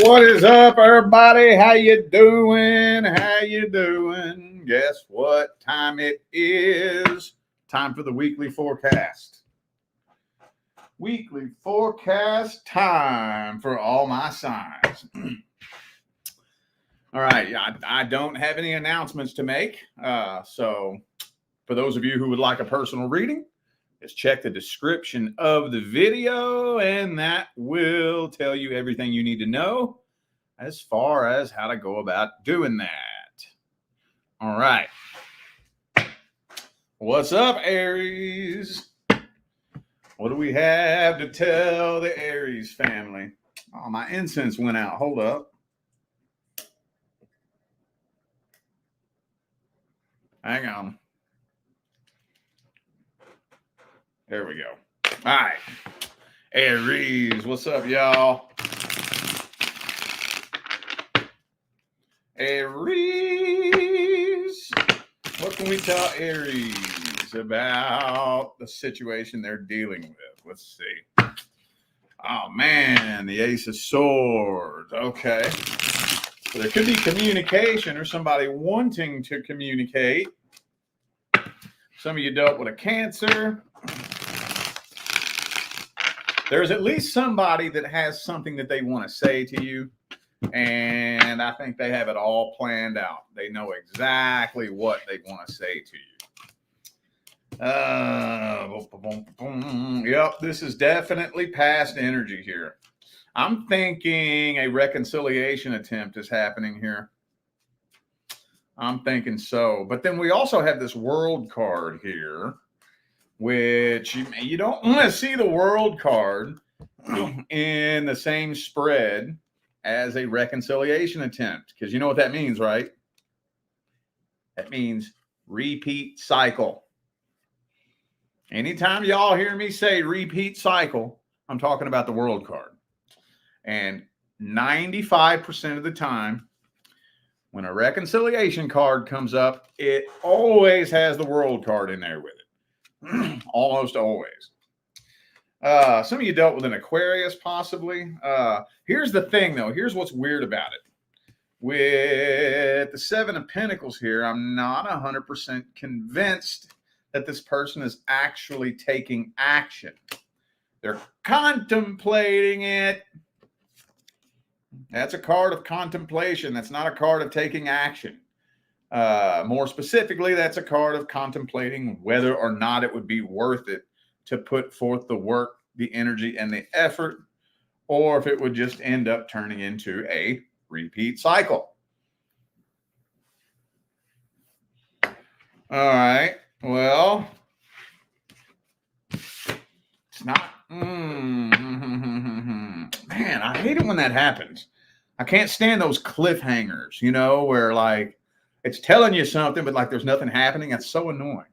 What is up, everybody? How you doing? How you doing? Guess what time it is? Time for the weekly forecast. Weekly forecast time for all my signs. All right, I don't have any announcements to make. So for those of you who would like a personal reading, just check the description of the video, and that will tell you everything you need to know as far as how to go about doing that. All right. What's up, Aries? What do we have to tell the Aries family? Oh, my incense went out. Hold up. Hang on. There we go. All right. Aries, what's up, y'all? Aries. What can we tell Aries about the situation they're dealing with? Let's see. Oh, man, the Ace of Swords. Okay. So there could be communication or somebody wanting to communicate. Some of you dealt with a Cancer. There's at least somebody that has something that they want to say to you, and I think they have it all planned out. They know exactly what they want to say to you. Yep, this is definitely past energy here. I'm thinking a reconciliation attempt is happening here. I'm thinking so. But then we also have this World card here, which you don't want to see the World card in the same spread as a reconciliation attempt, because you know what that means, right? That means repeat cycle. Anytime y'all hear me say repeat cycle, I'm talking about the World card. And 95% of the time, when a reconciliation card comes up, it always has the World card in there with it. Almost always. Some of you dealt with an Aquarius, possibly. Here's the thing, though. Here's what's weird about it. With the Seven of Pentacles here, I'm not 100% convinced that this person is actually taking action. They're contemplating it. That's a card of contemplation. That's not a card of taking action. More specifically, that's a card of contemplating whether or not it would be worth it to put forth the work, the energy, and the effort, or if it would just end up turning into a repeat cycle. All right. Well, it's not. Man, I hate it when that happens. I can't stand those cliffhangers, you know, where like, it's telling you something, but like there's nothing happening. That's so annoying.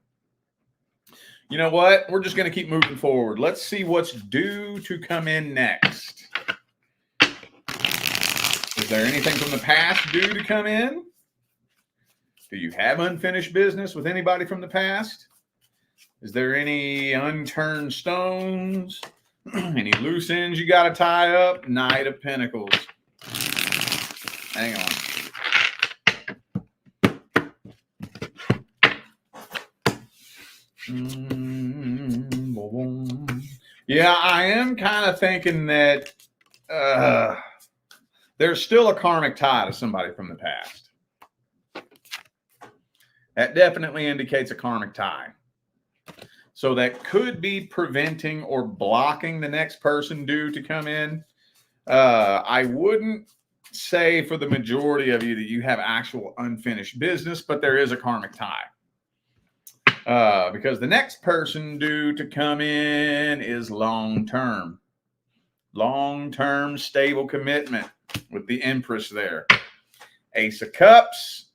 You know what? We're just going to keep moving forward. Let's see what's due to come in next. Is there anything from the past due to come in? Do you have unfinished business with anybody from the past? Is there any unturned stones? Any loose ends you got to tie up? Knight of Pentacles. Hang on. Yeah, I am kind of thinking that there's still a karmic tie to somebody from the past. That definitely indicates a karmic tie. So that could be preventing or blocking the next person due to come in. I wouldn't say for the majority of you that you have actual unfinished business, but there is a karmic tie. Because the next person due to come in is long-term. Long-term stable commitment with the Empress there. Ace of Cups.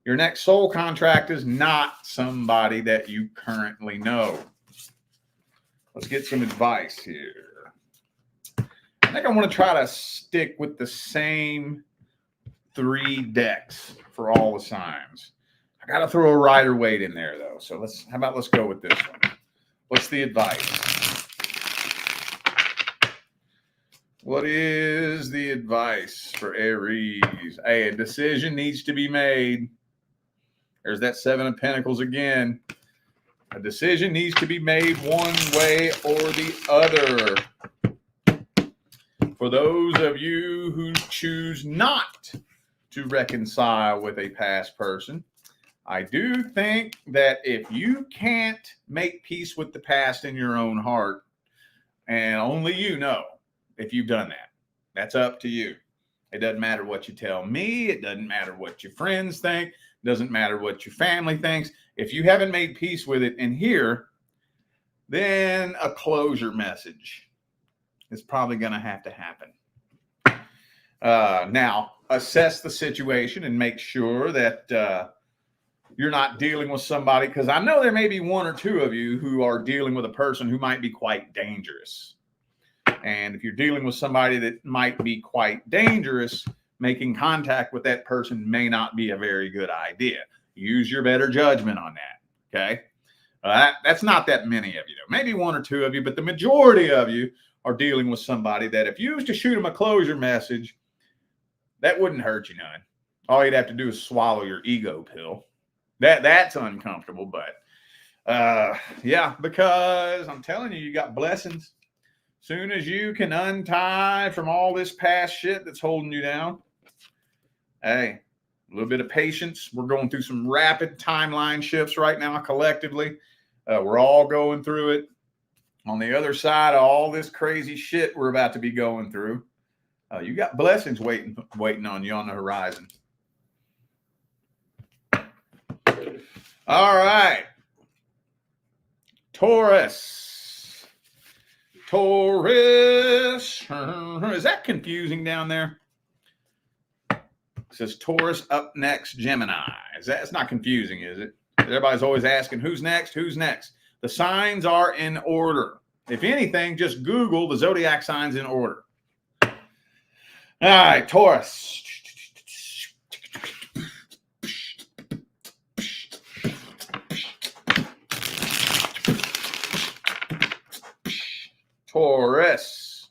Your next soul contract is not somebody that you currently know. Let's get some advice here. I think I want to try to stick with the same 3 decks for all the signs. I got to throw a Rider Waite in there, though. So how about let's go with this one. What's the advice? What is the advice for Aries? Hey, a decision needs to be made. There's that Seven of Pentacles again. A decision needs to be made one way or the other. For those of you who choose not to reconcile with a past person, I do think that if you can't make peace with the past in your own heart, and only you know if you've done that, that's up to you. It doesn't matter what you tell me. It doesn't matter what your friends think. It doesn't matter what your family thinks. If you haven't made peace with it in here, then a closure message is probably going to have to happen. Now, assess the situation and make sure that you're not dealing with somebody, because I know there may be one or two of you who are dealing with a person who might be quite dangerous. And if you're dealing with somebody that might be quite dangerous, making contact with that person may not be a very good idea. Use your better judgment on that, okay? That's not that many of you, though. Maybe one or two of you, but the majority of you are dealing with somebody that if you was to shoot them a closure message, that wouldn't hurt you none. All you'd have to do is swallow your ego pill. That's uncomfortable, but yeah, because I'm telling you, you got blessings. Soon as you can untie from all this past shit that's holding you down, hey, a little bit of patience. We're going through some rapid timeline shifts right now collectively. We're all going through it. On the other side of all this crazy shit we're about to be going through, you got blessings waiting on you on the horizon. All right. Taurus. Is that confusing down there? It says Taurus up next, Gemini. It's not confusing, is it? Everybody's always asking, who's next? Who's next? The signs are in order. If anything, just Google the zodiac signs in order. All right, Taurus. Taurus.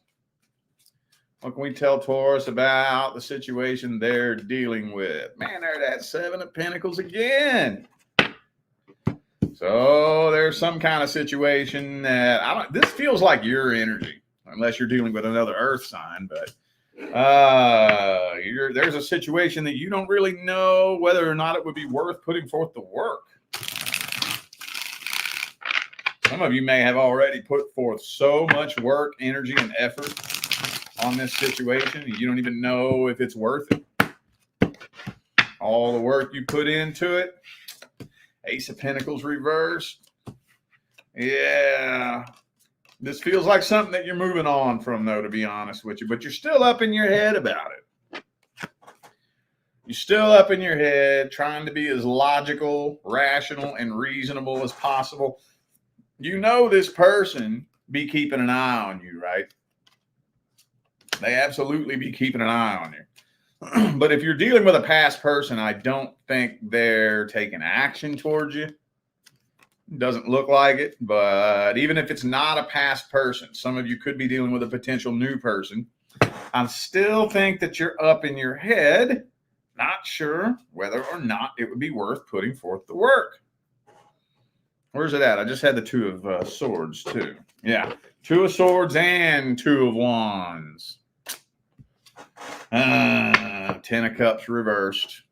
What can we tell Taurus about the situation they're dealing with? Man, there's that Seven of Pentacles again. So there's some kind of situation that this feels like your energy, unless you're dealing with another earth sign, but there's a situation that you don't really know whether or not it would be worth putting forth the work. Some of you may have already put forth so much work, energy, and effort on this situation, you don't even know if it's worth it. All the work you put into it. Ace of Pentacles reversed. Yeah. This feels like something that you're moving on from, though, to be honest with you. But you're still up in your head about it. You're still up in your head, trying to be as logical, rational, and reasonable as possible. You know this person be keeping an eye on you, right? They absolutely be keeping an eye on you. But if you're dealing with a past person, I don't think they're taking action towards you. Doesn't look like it, but even if it's not a past person, some of you could be dealing with a potential new person. I still think that you're up in your head, not sure whether or not it would be worth putting forth the work. Where's it at? I just had the Two of Swords, too. Yeah, Two of Swords and Two of Wands. 10 of Cups reversed.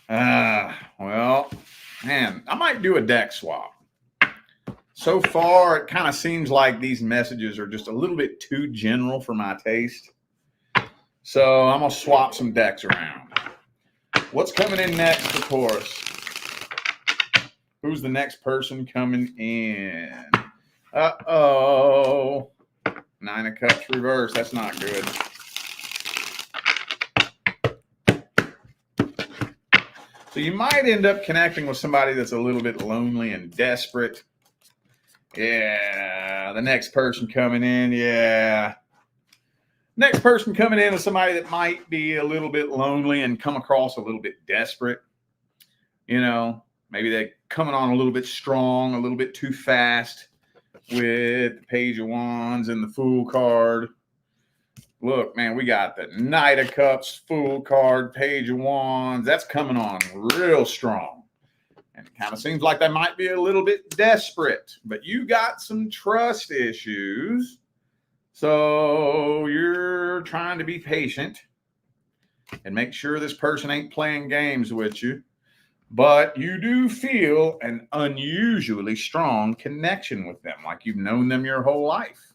Well, man, I might do a deck swap. So far, it kind of seems like these messages are just a little bit too general for my taste. So I'm going to swap some decks around. What's coming in next for Taurus? Who's the next person coming in? Uh-oh. 9 of Cups reversed. That's not good. So you might end up connecting with somebody that's a little bit lonely and desperate. Yeah. The next person coming in. Yeah. Next person coming in is somebody that might be a little bit lonely and come across a little bit desperate. You know, maybe they're coming on a little bit strong, a little bit too fast. with the Page of Wands and the Fool card. Look, man, we got the Knight of Cups, Fool card, Page of Wands. That's coming on real strong. And it kind of seems like they might be a little bit desperate, but you got some trust issues. So you're trying to be patient and make sure this person ain't playing games with you. But you do feel an unusually strong connection with them, like you've known them your whole life.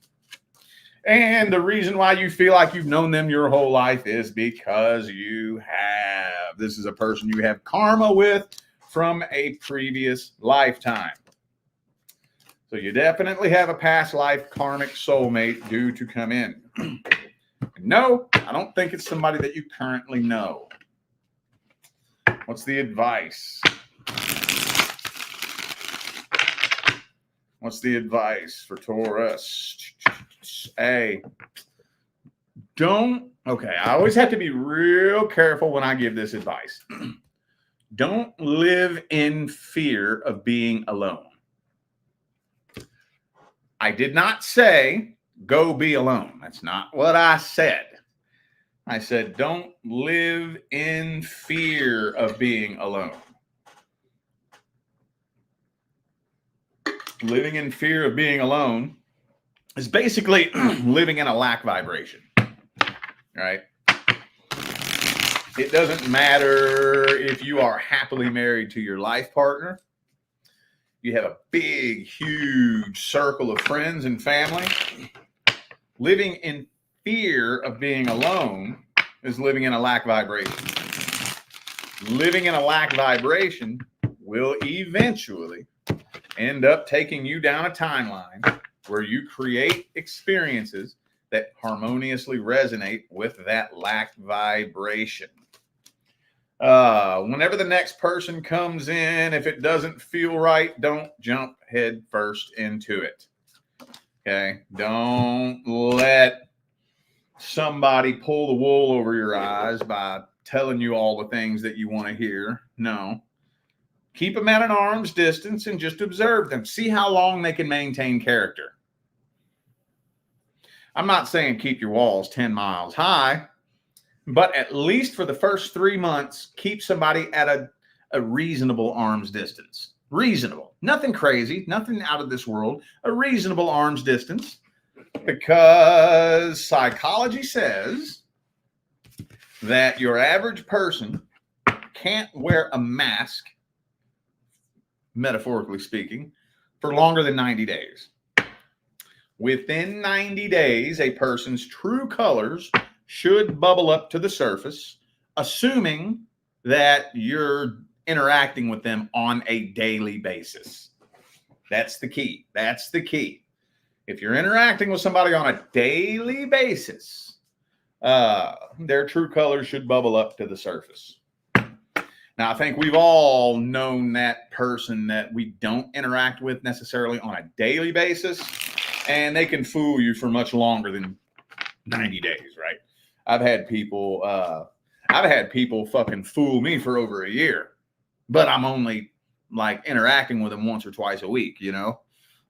And the reason why you feel like you've known them your whole life is because you have. This is a person you have karma with from a previous lifetime. So you definitely have a past life karmic soulmate due to come in. No, I don't think it's somebody that you currently know. What's the advice? What's the advice for Taurus? Okay, I always have to be real careful when I give this advice. Don't live in fear of being alone. I did not say go be alone. That's not what I said. I said don't live in fear of being alone. Living in fear of being alone is basically living in a lack vibration, right? It doesn't matter if you are happily married to your life partner. You have a big, huge circle of friends and family. Living in fear of being alone is living in a lack vibration. Living in a lack vibration will eventually end up taking you down a timeline where you create experiences that harmoniously resonate with that lack vibration. Whenever the next person comes in, if it doesn't feel right, don't jump head first into it. Okay? Don't let somebody pull the wool over your eyes by telling you all the things that you want to hear. No. Keep them at an arm's distance and just observe them. See how long they can maintain character. I'm not saying keep your walls 10 miles high, but at least for the first 3 months, keep somebody at a reasonable arm's distance. Reasonable. Nothing crazy, nothing out of this world. A reasonable arm's distance. Because psychology says that your average person can't wear a mask, metaphorically speaking, for longer than 90 days. Within 90 days, a person's true colors should bubble up to the surface, assuming that you're interacting with them on a daily basis. That's the key. That's the key. If you're interacting with somebody on a daily basis, their true colors should bubble up to the surface. Now, I think we've all known that person that we don't interact with necessarily on a daily basis, and they can fool you for much longer than 90 days, right? I've had people fucking fool me for over a year, but I'm only like interacting with them once or twice a week, you know?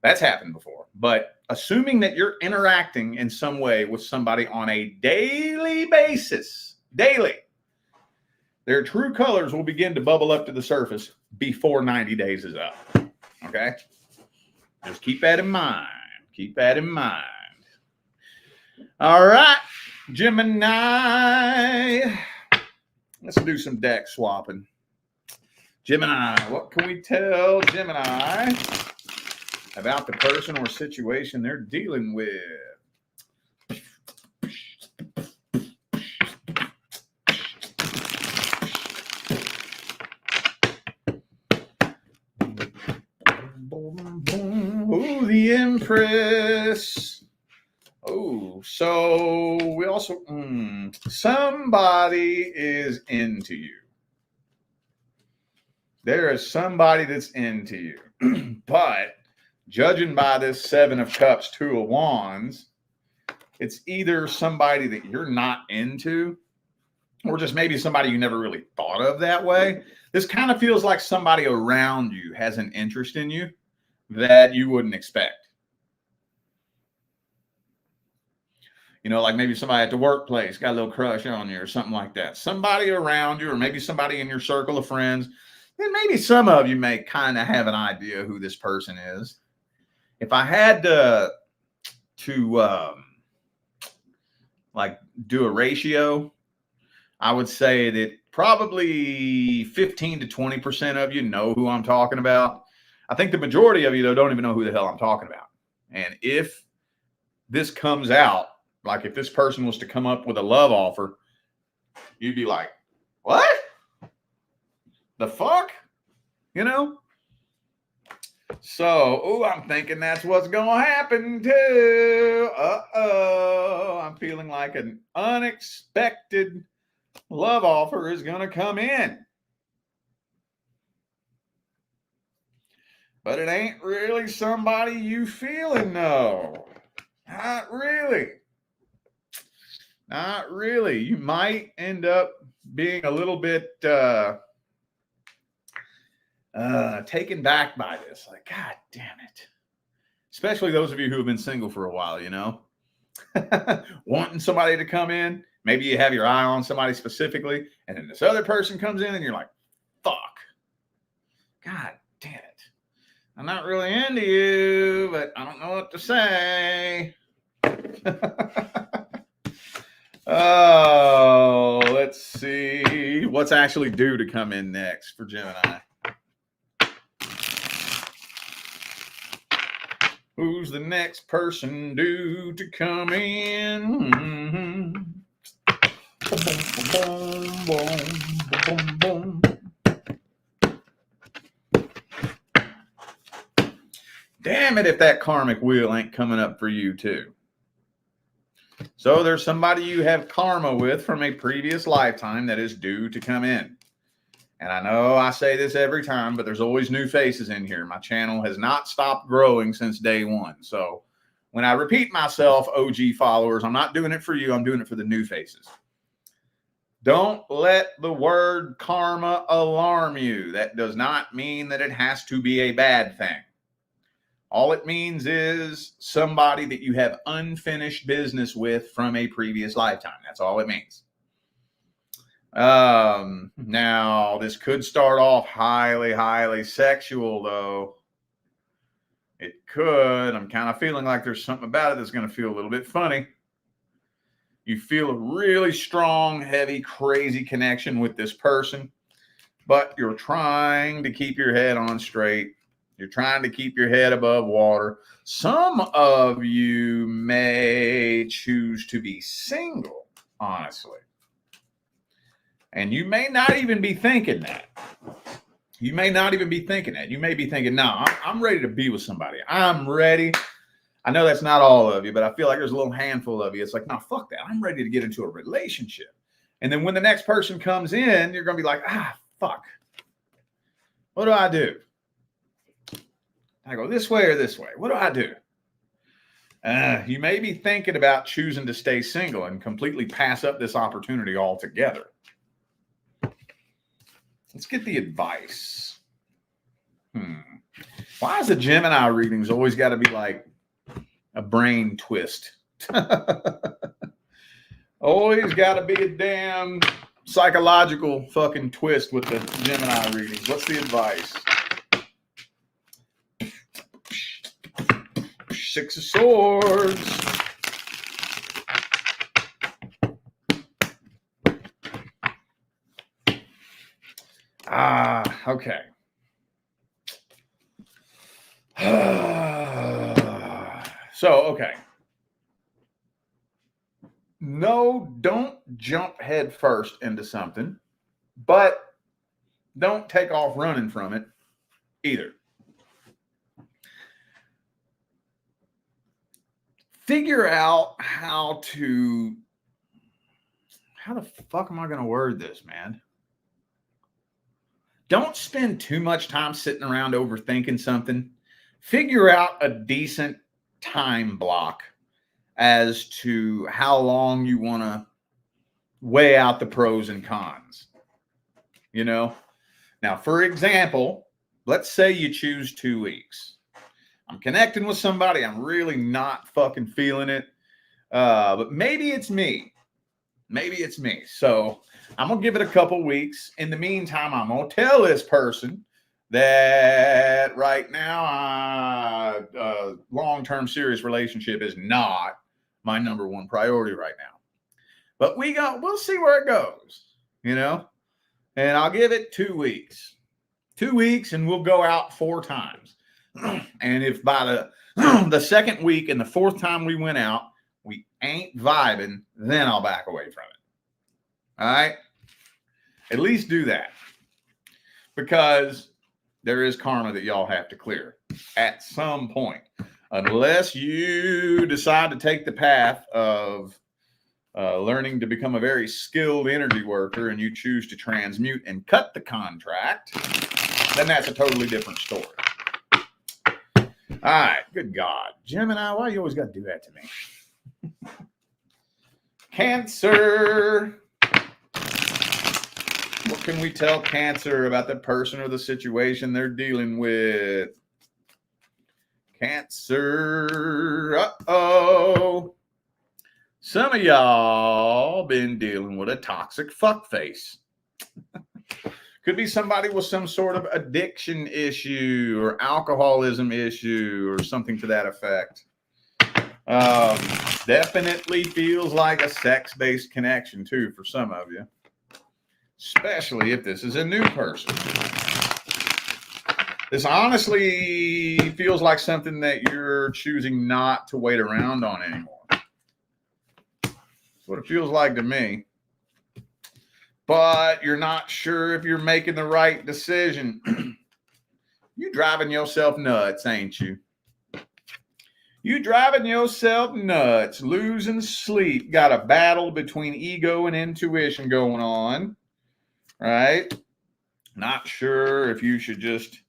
That's happened before. But assuming that you're interacting in some way with somebody on a daily basis, their true colors will begin to bubble up to the surface before 90 days is up. Okay? Just keep that in mind. Keep that in mind. All right, Gemini. Let's do some deck swapping. Gemini, what can we tell Gemini about the person or situation they're dealing with? Ooh, the Empress. Oh, so we also, somebody is into you. There is somebody that's into you. But judging by this 7 of Cups, 2 of Wands, it's either somebody that you're not into or just maybe somebody you never really thought of that way. This kind of feels like somebody around you has an interest in you that you wouldn't expect. You know, like maybe somebody at the workplace got a little crush on you or something like that. Somebody around you, or maybe somebody in your circle of friends. And maybe some of you may kind of have an idea who this person is. If I had to like do a ratio, I would say that probably 15 to 20% of you know who I'm talking about. I think the majority of you, though, don't even know who the hell I'm talking about. And if this comes out, like if this person was to come up with a love offer, you'd be like, what? The fuck? You know? So, I'm thinking that's what's going to happen too. I'm feeling like an unexpected love offer is going to come in. But it ain't really somebody you feeling, no. Not really. Not really. You might end up being a little bit taken back by this. Like, God damn it. Especially those of you who have been single for a while, you know. Wanting somebody to come in. Maybe you have your eye on somebody specifically, and then this other person comes in and you're like, fuck. God damn it. I'm not really into you, but I don't know what to say. Oh, let's see what's actually due to come in next for Gemini. Who's the next person due to come in? Damn it if that karmic wheel ain't coming up for you too. So there's somebody you have karma with from a previous lifetime that is due to come in. And I know I say this every time, but there's always new faces in here. My channel has not stopped growing since day one. So when I repeat myself, OG followers, I'm not doing it for you. I'm doing it for the new faces. Don't let the word karma alarm you. That does not mean that it has to be a bad thing. All it means is somebody that you have unfinished business with from a previous lifetime. That's all it means. Now, this could start off highly, highly sexual, though. It could. I'm kind of feeling like there's something about it that's going to feel a little bit funny. You feel a really strong, heavy, crazy connection with this person, but you're trying to keep your head on straight. You're trying to keep your head above water. Some of you may choose to be single, honestly. And you may not even be thinking that. You may not even be thinking that. You may be thinking, no, I'm ready to be with somebody. I'm ready. I know that's not all of you, but I feel like there's a little handful of you. It's like, no, fuck that. I'm ready to get into a relationship. And then when the next person comes in, you're going to be like, fuck. What do I do? I go this way or this way. What do I do? You may be thinking about choosing to stay single and completely pass up this opportunity altogether. Let's get the advice. Why is the Gemini readings always got to be like a brain twist? Always got to be a damn psychological fucking twist with the Gemini readings. What's the advice? Six of Swords. Okay. Okay. No, don't jump head first into something, but don't take off running from it either. Figure out how the fuck am I going to word this, man? Don't spend too much time sitting around overthinking something. Figure out a decent time block as to how long you want to weigh out the pros and cons. You know? Now, for example, let's say you choose 2 weeks. I'm connecting with somebody. I'm really not fucking feeling it. But maybe it's me. Maybe it's me. So I'm going to give it a couple weeks. In the meantime, I'm going to tell this person that right now, long-term serious relationship is not my number one priority right now. But we'll see where it goes, you know, and I'll give it 2 weeks. 2 weeks, and we'll go out 4 times. And if by the second week and the 4th time we went out, we ain't vibing, then I'll back away from it. All right? At least do that. Because there is karma that y'all have to clear at some point. Unless you decide to take the path of learning to become a very skilled energy worker and you choose to transmute and cut the contract, then that's a totally different story. All right. Good God. Gemini, why you always got to do that to me? Cancer. What can we tell Cancer about the person or the situation they're dealing with? Cancer. Uh-oh. Some of y'all been dealing with a toxic fuckface. Could be somebody with some sort of addiction issue or alcoholism issue or something to that effect. Definitely feels like a sex-based connection too for some of you. Especially if this is a new person. This honestly feels like something that you're choosing not to wait around on anymore. That's what it feels like to me. But you're not sure if you're making the right decision. You driving yourself nuts, ain't you? You driving yourself nuts, losing sleep. Got a battle between ego and intuition going on. Right? Not sure if you should just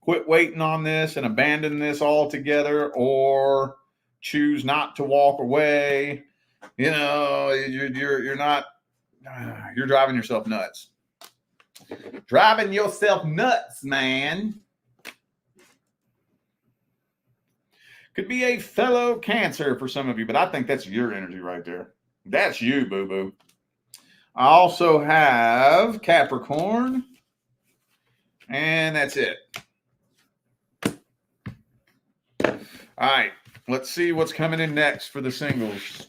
quit waiting on this and abandon this altogether or choose not to walk away. You know, you're not, you're driving yourself nuts. Driving yourself nuts, man. Could be a fellow Cancer for some of you, but I think that's your energy right there. That's you, boo-boo. I also have Capricorn, and that's it. All right, let's see what's coming in next for the singles.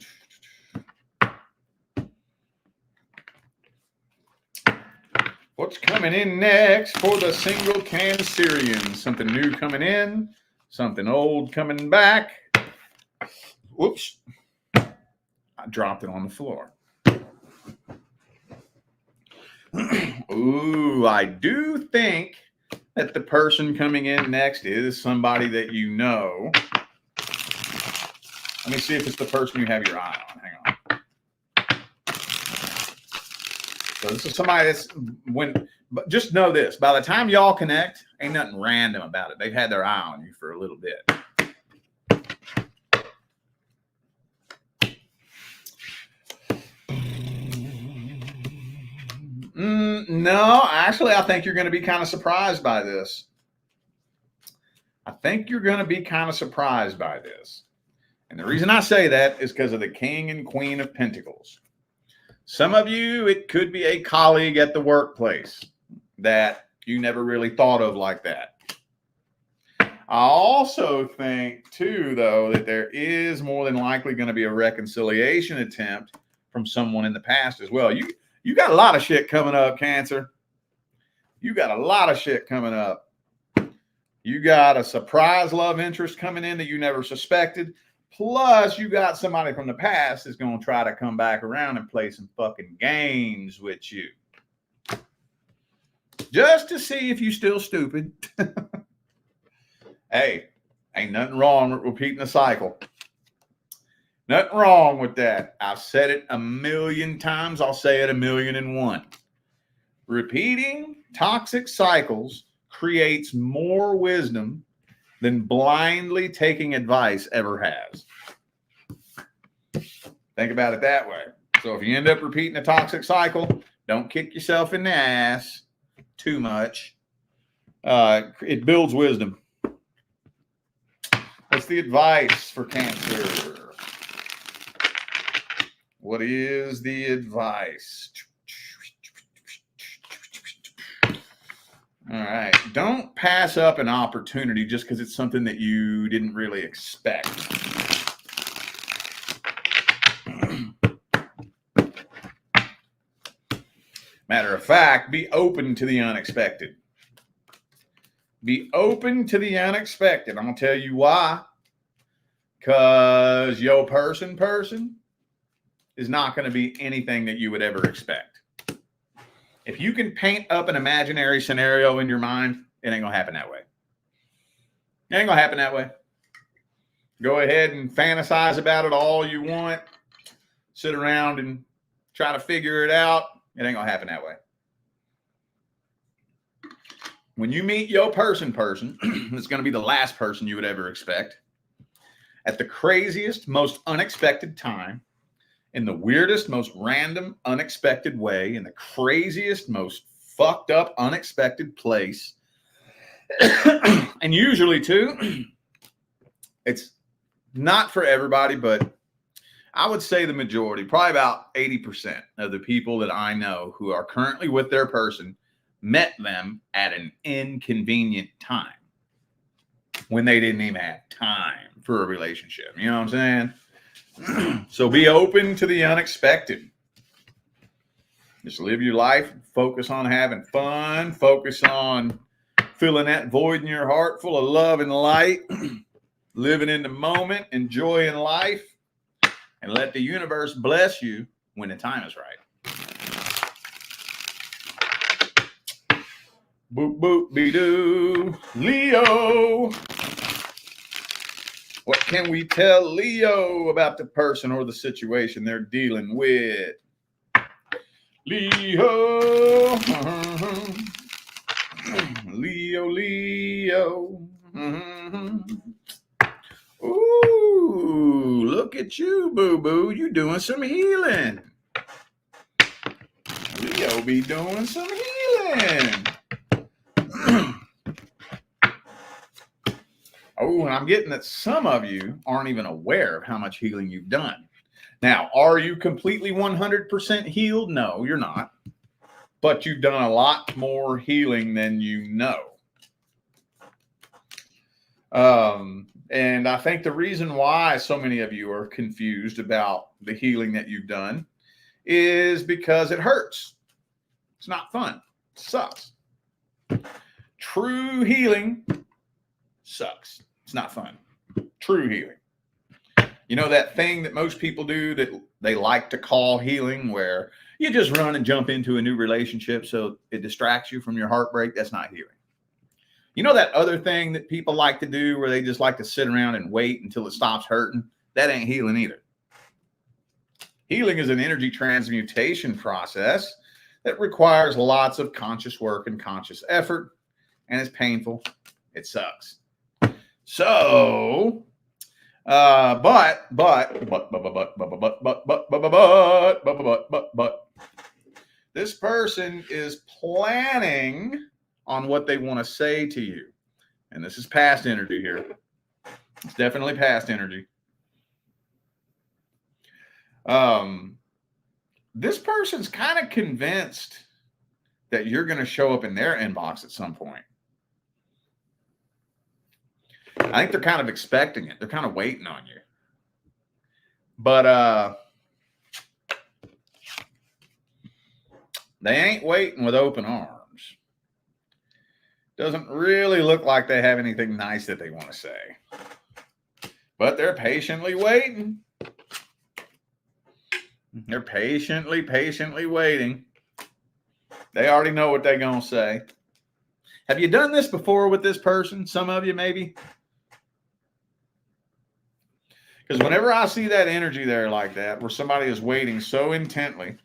What's coming in next for the single Cancerian? Something new coming in, something old coming back. Whoops. I dropped it on the floor. Ooh, I do think that the person coming in next is somebody that you know. Let me see if it's the person you have your eye on. Hang on. So this is somebody that's but just know this. By the time y'all connect, ain't nothing random about it. They've had their eye on you for a little bit. No, actually, I think you're going to be kind of surprised by this. And the reason I say that is because of the King and Queen of Pentacles. Some of you, it could be a colleague at the workplace that you never really thought of like that. I also think, too, though, that there is more than likely going to be a reconciliation attempt from someone in the past as well. You got a lot of shit coming up, Cancer. You got a lot of shit coming up. You got a surprise love interest coming in that you never suspected. Plus, you got somebody from the past that's going to try to come back around and play some fucking games with you. Just to see if you still stupid. Hey, ain't nothing wrong with repeating the cycle. Nothing wrong with that. I've said it a million times. I'll say it 1,000,001. Repeating toxic cycles creates more wisdom than blindly taking advice ever has. Think about it that way. So if you end up repeating a toxic cycle, don't kick yourself in the ass too much. It builds wisdom. What's the advice for Cancer? What is the advice? All right. Don't pass up an opportunity just because it's something that you didn't really expect. Matter of fact, be open to the unexpected. Be open to the unexpected. I'm going to tell you why. Because your person is not going to be anything that you would ever expect. If you can paint up an imaginary scenario in your mind, it ain't going to happen that way. It ain't going to happen that way. Go ahead and fantasize about it all you want. Sit around and try to figure it out. It ain't going to happen that way. When you meet your person, it's going to be the last person you would ever expect. At the craziest, most unexpected time, in the weirdest, most random, unexpected way, in the craziest, most fucked up, unexpected place. And usually, too, it's not for everybody, but I would say the majority, probably about 80% of the people that I know who are currently with their person met them at an inconvenient time when they didn't even have time for a relationship. You know what I'm saying? So be open to the unexpected. Just live your life. Focus on having fun. Focus on filling that void in your heart full of love and light. Living in the moment. Enjoying life. And let the universe bless you when the time is right. Boop, boop, be doo. Leo. What can we tell Leo about the person or the situation they're dealing with? Leo. Leo. Ooh, look at you, boo-boo. You doing some healing. Leo be doing some healing. Oh, and I'm getting that some of you aren't even aware of how much healing you've done. Now, are you completely 100% healed? No, you're not. But you've done a lot more healing than you know. And I think the reason why so many of you are confused about the healing that you've done is because it hurts. It's not fun. It sucks. True healing sucks. It's not fun. True healing. You know that thing that most people do that they like to call healing, where you just run and jump into a new relationship so it distracts you from your heartbreak? That's not healing. You know that other thing that people like to do where they just like to sit around and wait until it stops hurting? That ain't healing either. Healing is an energy transmutation process that requires lots of conscious work and conscious effort, and it's painful. It sucks. So, but, this person is planning on what they want to say to you. And this is past energy here. It's definitely past energy. This person's kind of convinced that you're going to show up in their inbox at some point. I think they're kind of expecting it. They're kind of waiting on you. But they ain't waiting with open arms. Doesn't really look like they have anything nice that they want to say. But they're patiently waiting. They're patiently waiting. They already know what they're going to say. Have you done this before with this person? Some of you maybe. Because whenever I see that energy there like that, where somebody is waiting so intently,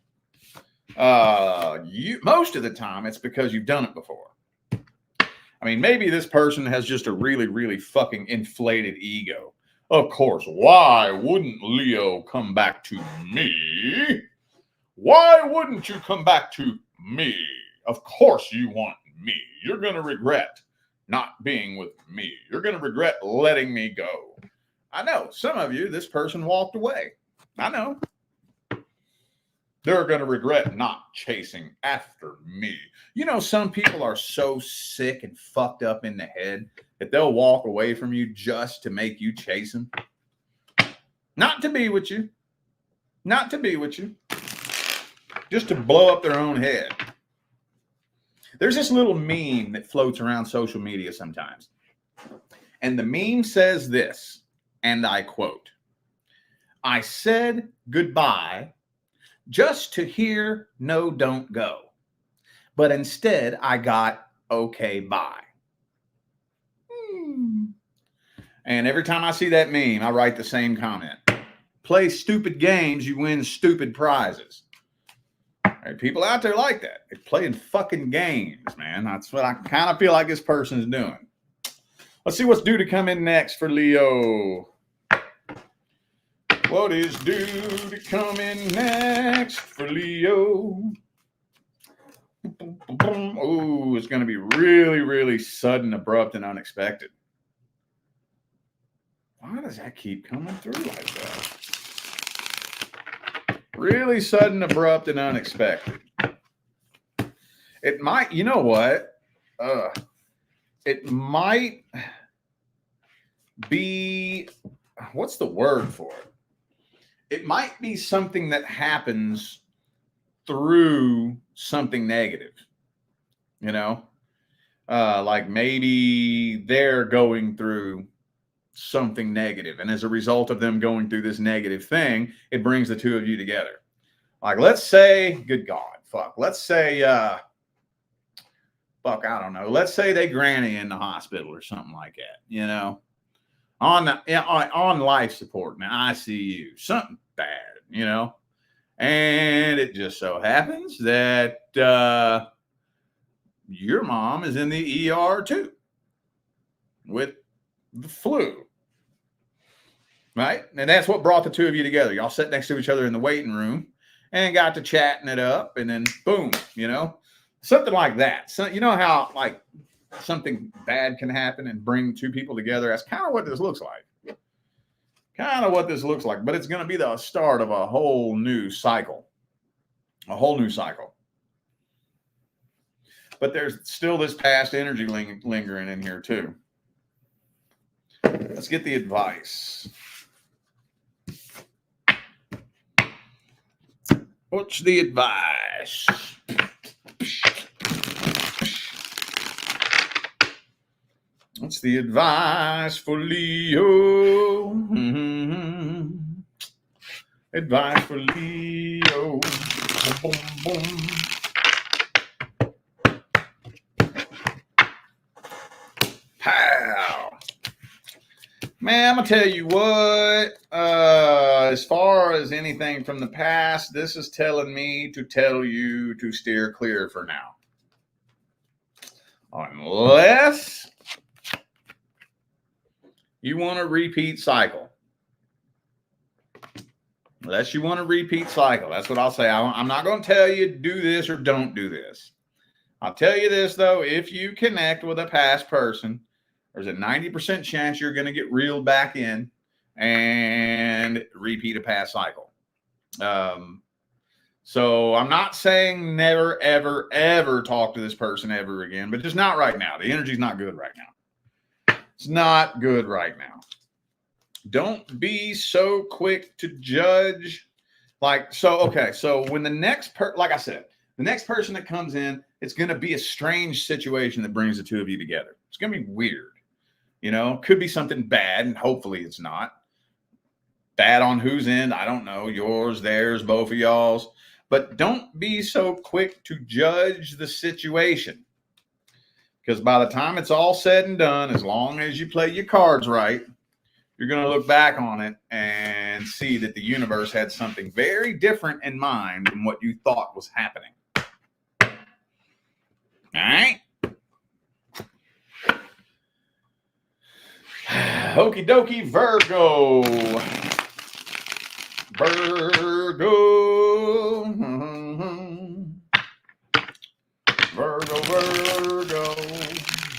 most of the time it's because you've done it before. I mean, maybe this person has just a really fucking inflated ego. Of course, why wouldn't Leo come back to me? Why wouldn't you come back to me? Of course you want me. You're going to regret not being with me. You're going to regret letting me go. I know some of you, this person walked away. I know. They're going to regret not chasing after me. You know, some people are so sick and fucked up in the head that they'll walk away from you just to make you chase them. Not to be with you. Not to be with you. Just to blow up their own head. There's this little meme that floats around social media sometimes. And the meme says this, and I quote, "I said goodbye just to hear no, don't go. But instead I got okay, bye." And every time I see that meme, I write the same comment. Play stupid games, you win stupid prizes. Right, people out there like that. They're playing fucking games, man. That's what I kind of feel like this person is doing. Let's see what's due to come in next for Leo. What is due to come in next for Leo? Oh, it's going to be really, really sudden, abrupt, and unexpected. Why does that keep coming through like that? Really sudden, abrupt, and unexpected. It might, you know what? It might be, what's the word for it? It might be something that happens through something negative, you know? Like maybe they're going through something negative, and as a result of them going through this negative thing, it brings the two of you together. Like, let's say, good God, let's say, I don't know. Let's say they granny in the hospital or something like that, you know, on life support in the ICU, something bad, you know, and it just so happens that your mom is in the ER too with the flu, right? And that's what brought the two of you together. Y'all sat next to each other in the waiting room and got to chatting it up, and then boom, you know, something like that. So you know how like something bad can happen and bring two people together. That's kind of what this looks like. But it's going to be the start of a whole new cycle. But there's still this past energy lingering in here too. Let's get the advice. What's the advice? What's the advice for Leo? Mm-hmm. Advice for Leo. Boom, boom. Pow. Man, I'm going to tell you what, as far as anything from the past, this is telling me to tell you to steer clear for now. Unless you want a repeat cycle. That's what I'll say. I'm not going to tell you do this or don't do this. I'll tell you this, though. If you connect with a past person, there's a 90% chance you're going to get reeled back in and repeat a past cycle. So I'm not saying never, ever, ever talk to this person ever again, but just not right now. The energy's not good right now. It's not good right now. Don't be so quick to judge. So when the next like I said, the next person that comes in, it's going to be a strange situation that brings the two of you together. It's going to be weird. You know, could be something bad, and hopefully it's not. Bad on whose end? I don't know. Yours, theirs, both of y'all's. But don't be so quick to judge the situation. Because by the time it's all said and done, as long as you play your cards right, you're going to look back on it and see that the universe had something very different in mind than what you thought was happening. All right? Okie dokie, Virgo. Virgo.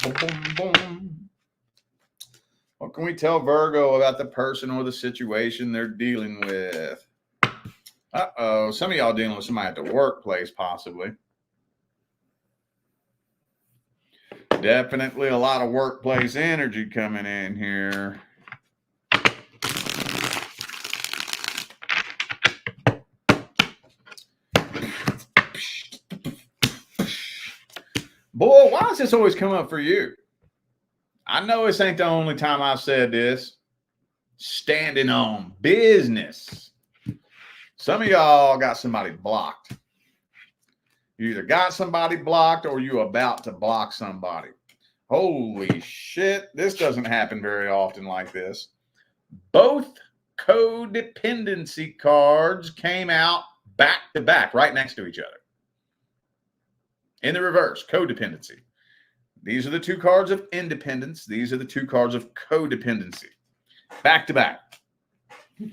Boom, boom, boom. What can we tell Virgo about the person or the situation they're dealing with? Uh-oh. Some of y'all dealing with somebody at the workplace, possibly. Definitely a lot of workplace energy coming in here. Boy, why does this always come up for you? I know this ain't the only time I've said this. Standing on business. Some of y'all got somebody blocked. You either got somebody blocked or you about to block somebody. Holy shit. This doesn't happen very often like this. Both codependency cards came out back to back, right next to each other. In the reverse, codependency. These are the two cards of independence. These are the two cards of codependency. Back to back.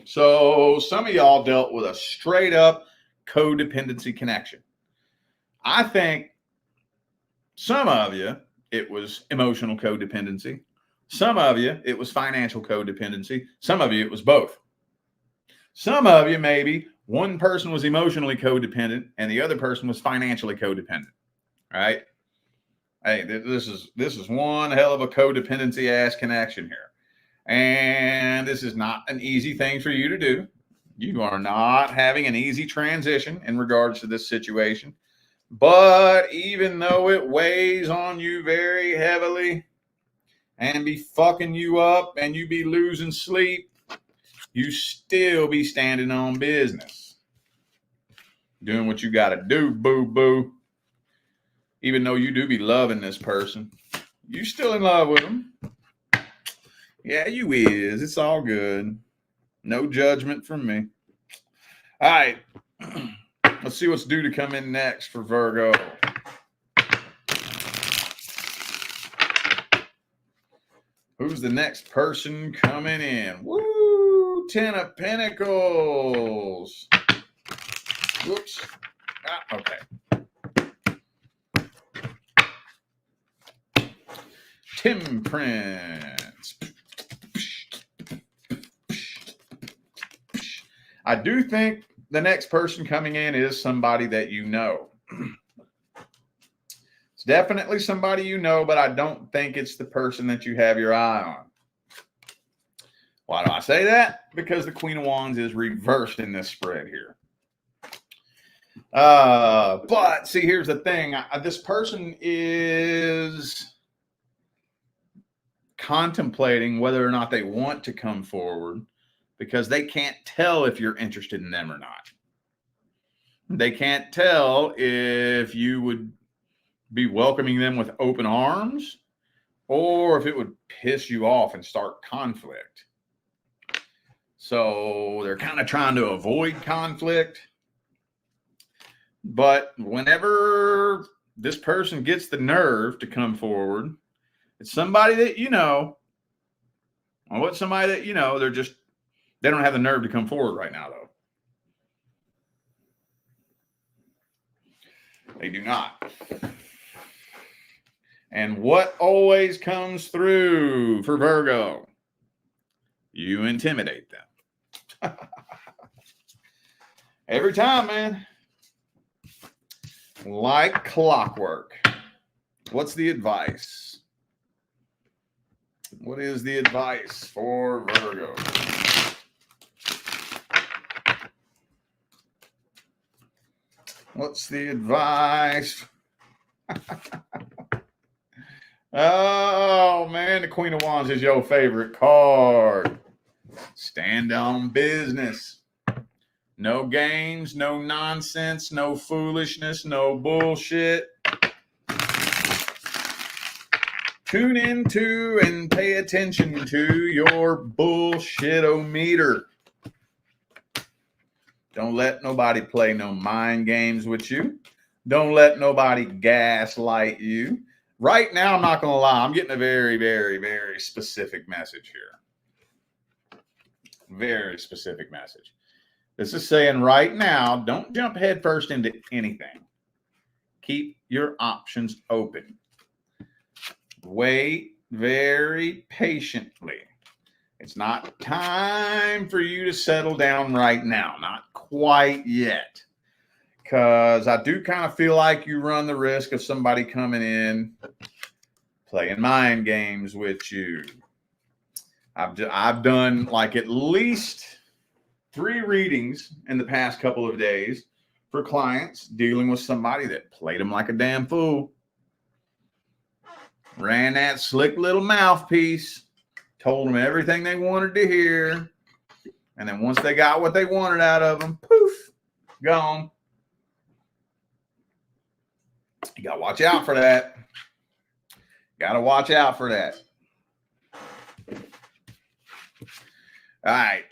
So some of y'all dealt with a straight up codependency connection. I think some of you, it was emotional codependency. Some of you, it was financial codependency. Some of you, it was both. Some of you, maybe one person was emotionally codependent and the other person was financially codependent. Right? Hey, this is one hell of a codependency ass connection here. And this is not an easy thing for you to do. You are not having an easy transition in regards to this situation. But even though it weighs on you very heavily and be fucking you up and you be losing sleep, you still be standing on business. Doing what you got to do, boo-boo. Even though you do be loving this person, you still in love with them. Yeah, you is. It's all good. No judgment from me. All right. Let's see what's due to come in next for Virgo. Who's the next person coming in? Woo! 10 of Pentacles. Whoops. Okay. Temperance. I do think the next person coming in is somebody that you know. It's definitely somebody you know, but I don't think it's the person that you have your eye on. Why do I say that? Because the Queen of Wands is reversed in this spread here. But see, here's the thing. This person is contemplating whether or not they want to come forward because they can't tell if you're interested in them or not. They can't tell if you would be welcoming them with open arms or if it would piss you off and start conflict. So they're kind of trying to avoid conflict. But whenever this person gets the nerve to come forward, it's somebody that you know. Well, what's somebody that you know? They don't have the nerve to come forward right now, though. They do not. And what always comes through for Virgo? You intimidate them. Every time, man. Like clockwork. What's the advice? What is the advice for Virgo? What's the advice? Oh, man, the Queen of Wands is your favorite card. Stand on business. No games, no nonsense, no foolishness, no bullshit. Tune into and pay attention to your bullshit-o-meter. Don't let nobody play no mind games with you. Don't let nobody gaslight you. Right now, I'm not going to lie. I'm getting a very, very, very specific message here. Very specific message. This is saying right now, don't jump headfirst into anything. Keep your options open. Wait very patiently. It's not time for you to settle down right now. Not quite yet. Because I do kind of feel like you run the risk of somebody coming in, playing mind games with you. I've done like at least 3 readings in the past couple of days for clients dealing with somebody that played them like a damn fool. Ran that slick little mouthpiece, told them everything they wanted to hear. And then once they got what they wanted out of them, poof, gone. You got to watch out for that. Got to watch out for that. All right.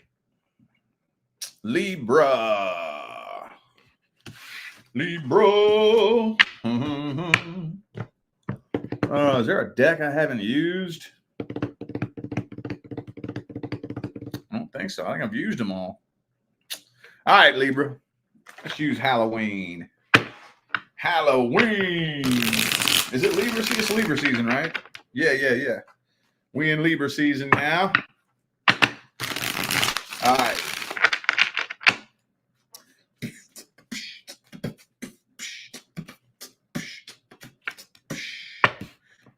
Libra. Is there a deck I haven't used? I don't think so. I think I've used them all. All right, Libra. Let's use Halloween. Halloween. Is it Libra season? It's Libra season, right? Yeah. We in Libra season now. All right.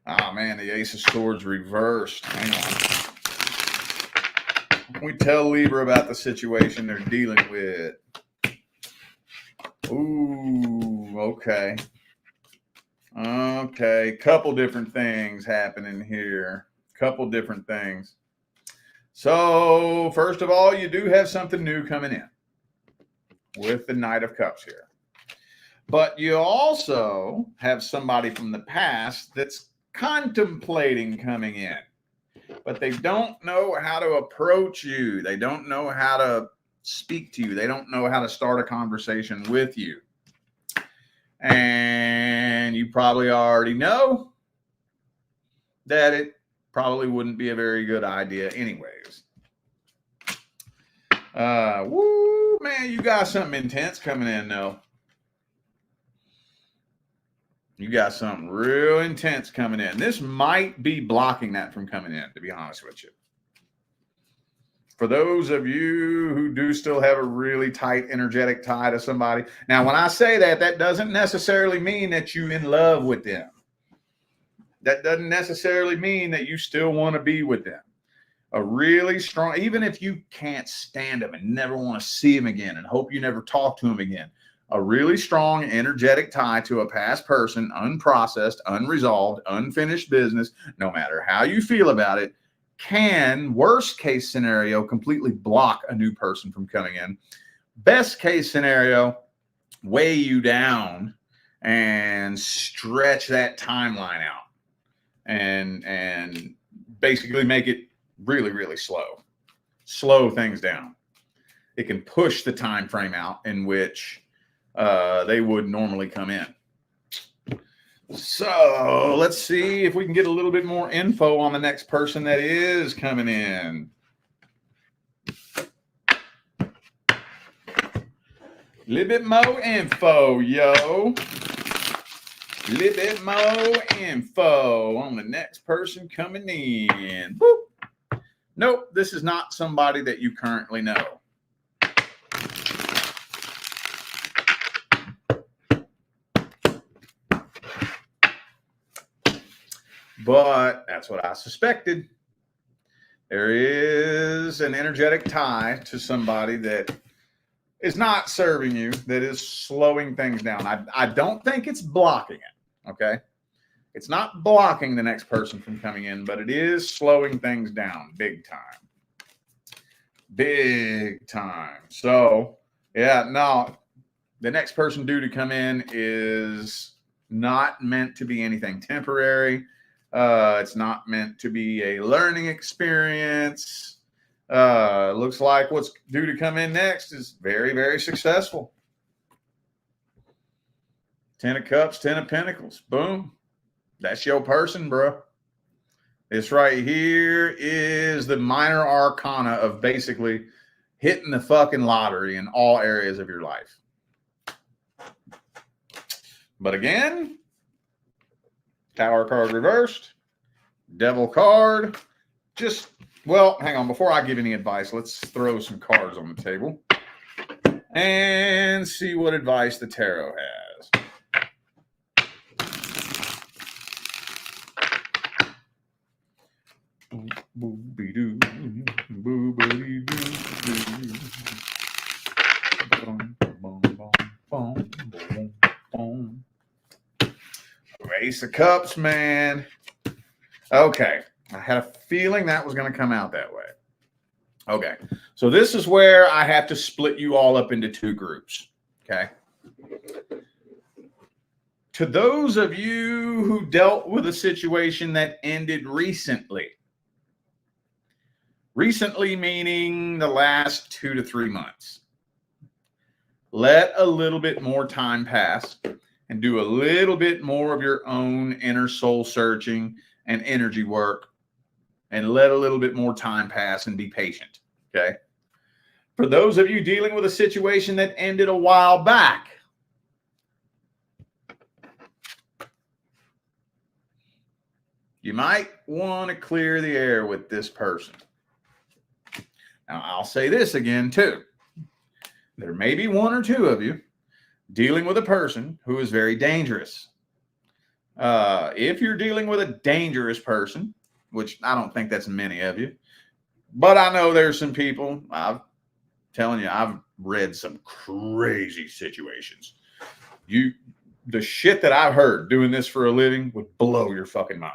Oh, man, the Ace of Swords reversed. Hang on. We tell Libra about the situation they're dealing with. Ooh, okay. Okay, couple different things happening here. Couple different things. So, first of all, you do have something new coming in with the Knight of Cups here. But you also have somebody from the past that's contemplating coming in. But they don't know how to approach you. They don't know how to speak to you. They don't know how to start a conversation with you. And you probably already know that it probably wouldn't be a very good idea anyways. Woo, man, you got something intense coming in though. You got something real intense coming in. This might be blocking that from coming in, to be honest with you. For those of you who do still have a really tight energetic tie to somebody. Now, when I say that, that doesn't necessarily mean that you're in love with them. That doesn't necessarily mean that you still want to be with them. A really strong, even if you can't stand them and never want to see them again and hope you never talk to them again, a really strong energetic tie to a past person, unprocessed, unresolved, unfinished business, no matter how you feel about it, can, worst case scenario, completely block a new person from coming in. Best case scenario, weigh you down and stretch that timeline out and basically make it really, really slow. Slow things down. It can push the time frame out in which they would normally come in. So let's see if we can get a little bit more info on the next person that is coming in. A little bit more info, yo. A little bit more info on the next person coming in. Boop. Nope, this is not somebody that you currently know. But that's what I suspected. There is an energetic tie to somebody that is not serving you, that is slowing things down. I don't think it's blocking it, okay? It's not blocking the next person from coming in, but it is slowing things down big time. Big time. So, yeah, no, the next person due to come in is not meant to be anything temporary. It's not meant to be a learning experience. Looks like what's due to come in next is very, very successful. 10 of Cups, 10 of Pentacles. Boom. That's your person, bro. This right here is the minor arcana of basically hitting the fucking lottery in all areas of your life. But again, Tower card reversed, Devil card, well, hang on. Before I give any advice, let's throw some cards on the table and see what advice the tarot has. Ace of Cups, man. Okay. I had a feeling that was going to come out that way. Okay. So this is where I have to split you all up into two groups. Okay. To those of you who dealt with a situation that ended recently, meaning the last 2 to 3 months, let a little bit more time pass and do a little bit more of your own inner soul searching and energy work, and let a little bit more time pass and be patient. Okay. For those of you dealing with a situation that ended a while back, you might want to clear the air with this person. Now, I'll say this again, too. There may be one or two of you dealing with a person who is very dangerous. If you're dealing with a dangerous person, which I don't think that's many of you, but I know there's some people, I'm telling you, I've read some crazy situations. The shit that I've heard doing this for a living would blow your fucking mind.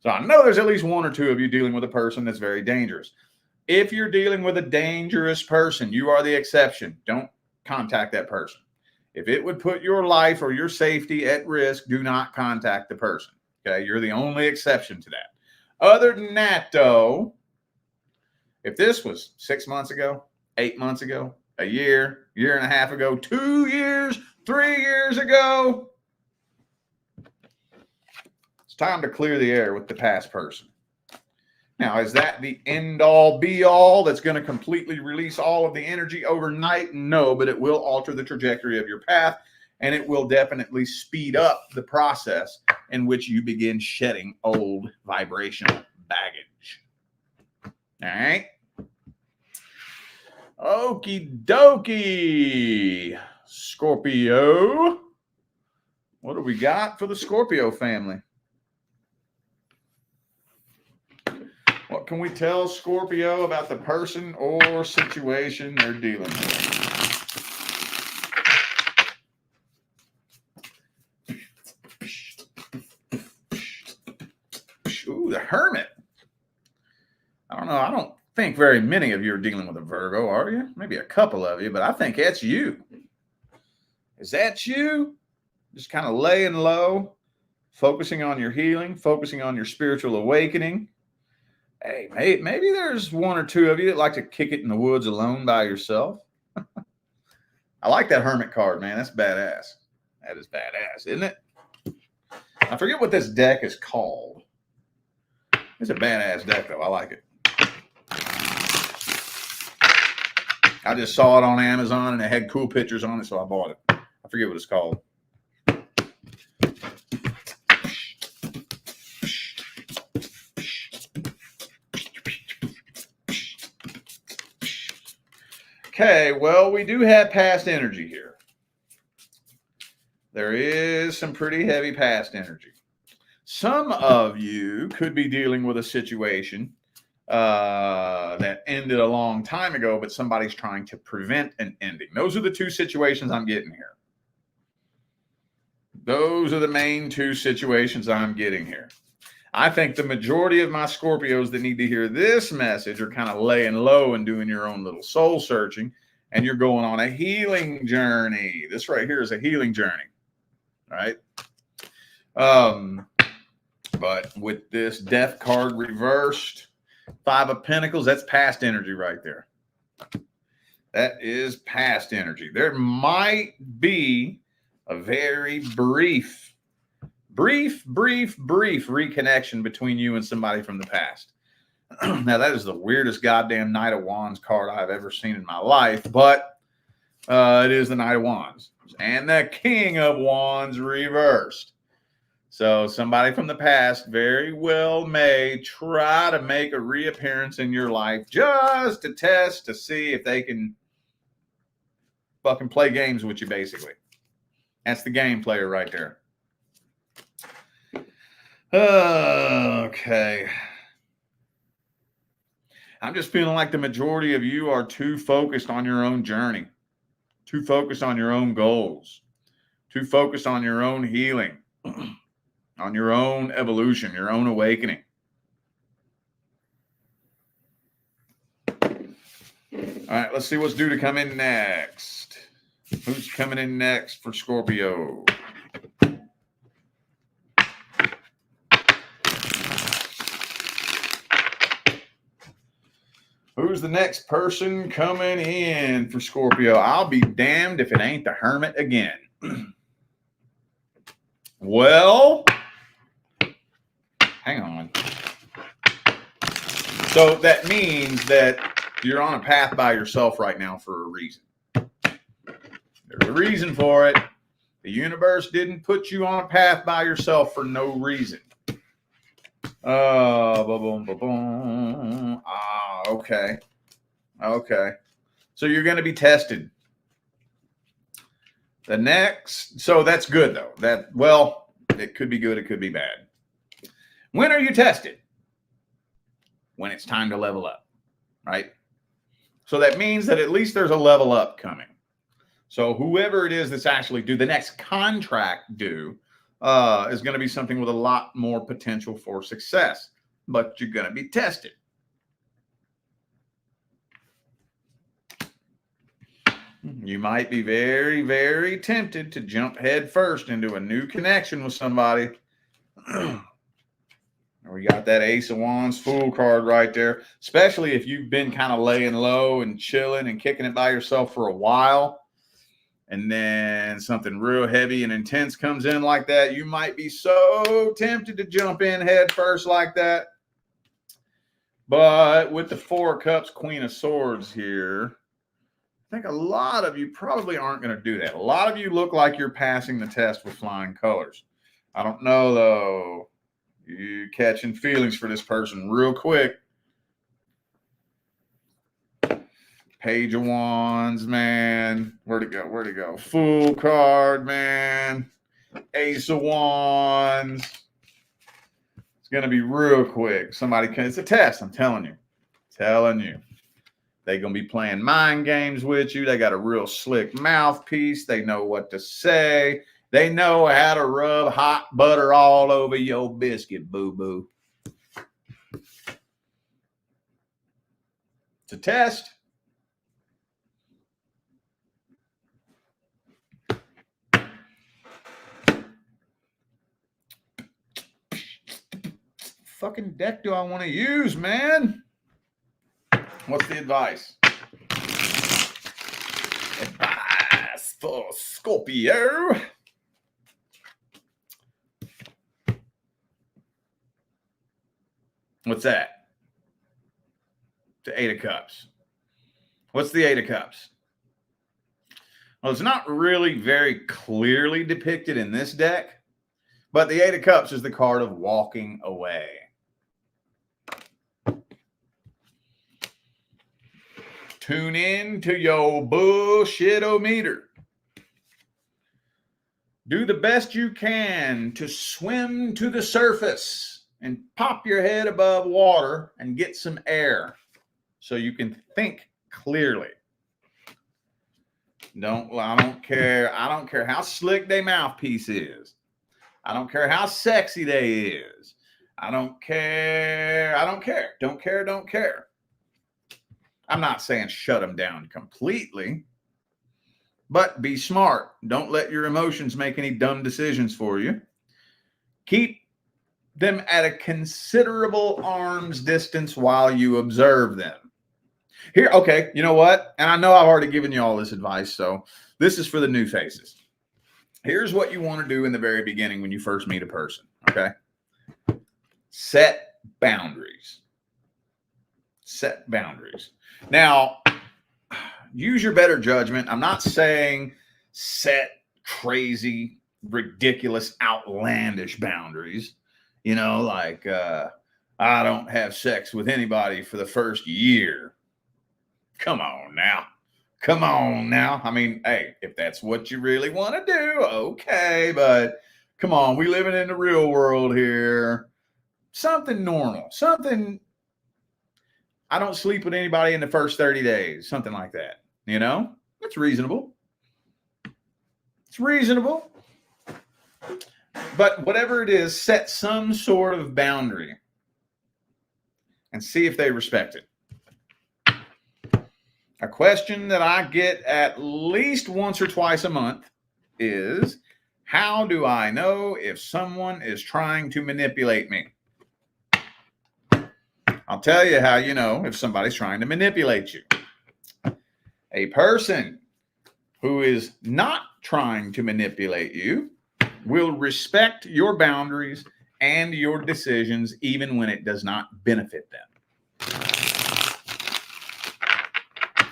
So I know there's at least one or two of you dealing with a person that's very dangerous. If you're dealing with a dangerous person, you are the exception. Don't contact that person. If it would put your life or your safety at risk, do not contact the person. Okay, you're the only exception to that. Other than that, though, if this was 6 months ago, 8 months ago, a year, year and a half ago, 2 years, 3 years ago, it's time to clear the air with the past person. Now, is that the end-all, be-all that's going to completely release all of the energy overnight? No, but it will alter the trajectory of your path, and it will definitely speed up the process in which you begin shedding old vibrational baggage. All right? Okie dokie, Scorpio. What do we got for the Scorpio family? What can we tell Scorpio about the person or situation they're dealing with? Ooh, the Hermit. I don't know. I don't think very many of you are dealing with a Virgo, are you? Maybe a couple of you, but I think that's you. Is that you? Just kind of laying low, focusing on your healing, focusing on your spiritual awakening. Hey, maybe there's one or two of you that like to kick it in the woods alone by yourself. I like that Hermit card, man. That's badass. That is badass, isn't it? I forget what this deck is called. It's a badass deck, though. I like it. I just saw it on Amazon, and it had cool pictures on it, so I bought it. I forget what it's called. Okay, well, we do have past energy here. There is some pretty heavy past energy. Some of you could be dealing with a situation that ended a long time ago, but somebody's trying to prevent an ending. Those are the two situations I'm getting here. Those are the main two situations I'm getting here. I think the majority of my Scorpios that need to hear this message are kind of laying low and doing your own little soul searching, and you're going on a healing journey. This right here is a healing journey, right? But with this Death card reversed, Five of Pentacles, that's past energy right there. That is past energy. There might be a very brief reconnection between you and somebody from the past. Now, that is the weirdest goddamn Knight of Wands card I've ever seen in my life, but it is the Knight of Wands and the King of Wands reversed. So somebody from the past very well may try to make a reappearance in your life just to test to see if they can fucking play games with you, basically. That's the game player right there. Okay. I'm just feeling like the majority of you are too focused on your own journey, too focused on your own goals, too focused on your own healing, on your own evolution, your own awakening. All right, let's see what's due to come in next. Who's coming in next for Scorpio? Who's the next person coming in for Scorpio? I'll be damned if it ain't the Hermit again. Well, hang on. So that means that you're on a path by yourself right now for a reason. There's a reason for it. The universe didn't put you on a path by yourself for no reason. Okay. Okay. So you're going to be tested. The next, so that's good though. Well, it could be good, it could be bad. When are you tested? When it's time to level up, right? So that means that at least there's a level up coming. So whoever it is that's actually due, the next contract due, is going to be something with a lot more potential for success, but you're going to be tested. You might be very, very tempted to jump head first into a new connection with somebody. We got that Ace of Wands Fool card right there, especially if you've been kind of laying low and chilling and kicking it by yourself for a while. And then something real heavy and intense comes in like that. You might be so tempted to jump in head first like that. But with the Four of Cups, Queen of Swords here, I think a lot of you probably aren't going to do that. A lot of you look like you're passing the test with flying colors. I don't know, though. You're catching feelings for this person real quick. Page of Wands, man. Where'd it go? Where'd it go? Fool card, man. Ace of Wands. It's going to be real quick. It's a test, I'm telling you. They're going to be playing mind games with you. They got a real slick mouthpiece. They know what to say. They know how to rub hot butter all over your biscuit, boo-boo. It's a test. Fucking deck do I want to use, man? What's the advice? Advice for Scorpio. What's that? The Eight of Cups. What's the Eight of Cups? Well, it's not really very clearly depicted in this deck, but the Eight of Cups is the card of walking away. Tune in to your bullshit-o-meter. Do the best you can to swim to the surface and pop your head above water and get some air so you can think clearly. I don't care how slick their mouthpiece is. I don't care how sexy they is. I don't care. Don't care. I'm not saying shut them down completely, but be smart. Don't let your emotions make any dumb decisions for you. Keep them at a considerable arm's distance while you observe them. Here, okay, you know what? And I know I've already given you all this advice, so this is for the new faces. Here's what you want to do in the very beginning when you first meet a person, okay? Set boundaries. Set boundaries. Now, use your better judgment. I'm not saying set crazy ridiculous, outlandish boundaries. You know, like I don't have sex with anybody for the first year. Come on now. Come on now. I mean, hey, if that's what you really want to do, okay. But come on, we living in the real world here. Something normal. Something, I don't sleep with anybody in the first 30 days. Something like that. You know? It's reasonable. It's reasonable. But whatever it is, set some sort of boundary and see if they respect it. A question that I get at least once or twice a month is, how do I know if someone is trying to manipulate me? I'll tell you how you know if somebody's trying to manipulate you. A person who is not trying to manipulate you will respect your boundaries and your decisions even when it does not benefit them.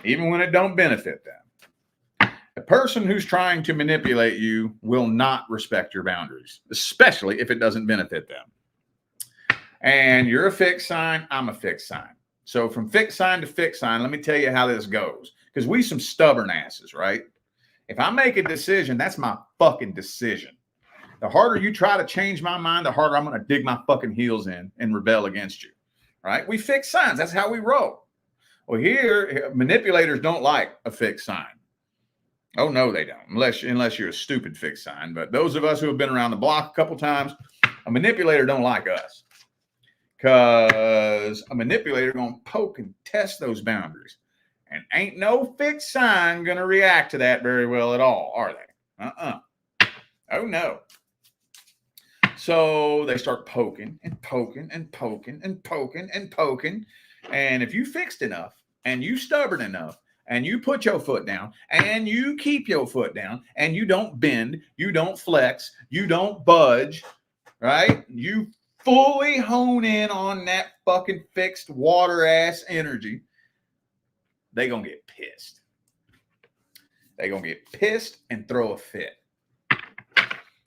Even when it don't benefit them. A person who's trying to manipulate you will not respect your boundaries, especially if it doesn't benefit them. And you're a fixed sign, I'm a fixed sign. So from fixed sign to fixed sign, let me tell you how this goes. Because we some stubborn asses, right? If I make a decision, that's my fucking decision. The harder you try to change my mind, the harder I'm going to dig my fucking heels in and rebel against you. Right? We fixed signs. That's how we roll. Well, here, manipulators don't like a fixed sign. Oh, no, they don't. Unless you're a stupid fixed sign. But those of us who have been around the block a couple times, a manipulator don't like us. Because a manipulator going to poke and test those boundaries. And ain't no fixed sign going to react to that very well at all, are they? Oh, no. So they start poking and poking and poking and poking and poking. And if you fixed enough and you stubborn enough and you put your foot down and you keep your foot down and you don't bend, you don't flex, you don't budge, right? You fully hone in on that fucking fixed water ass energy, they gonna get pissed. They gonna get pissed and throw a fit.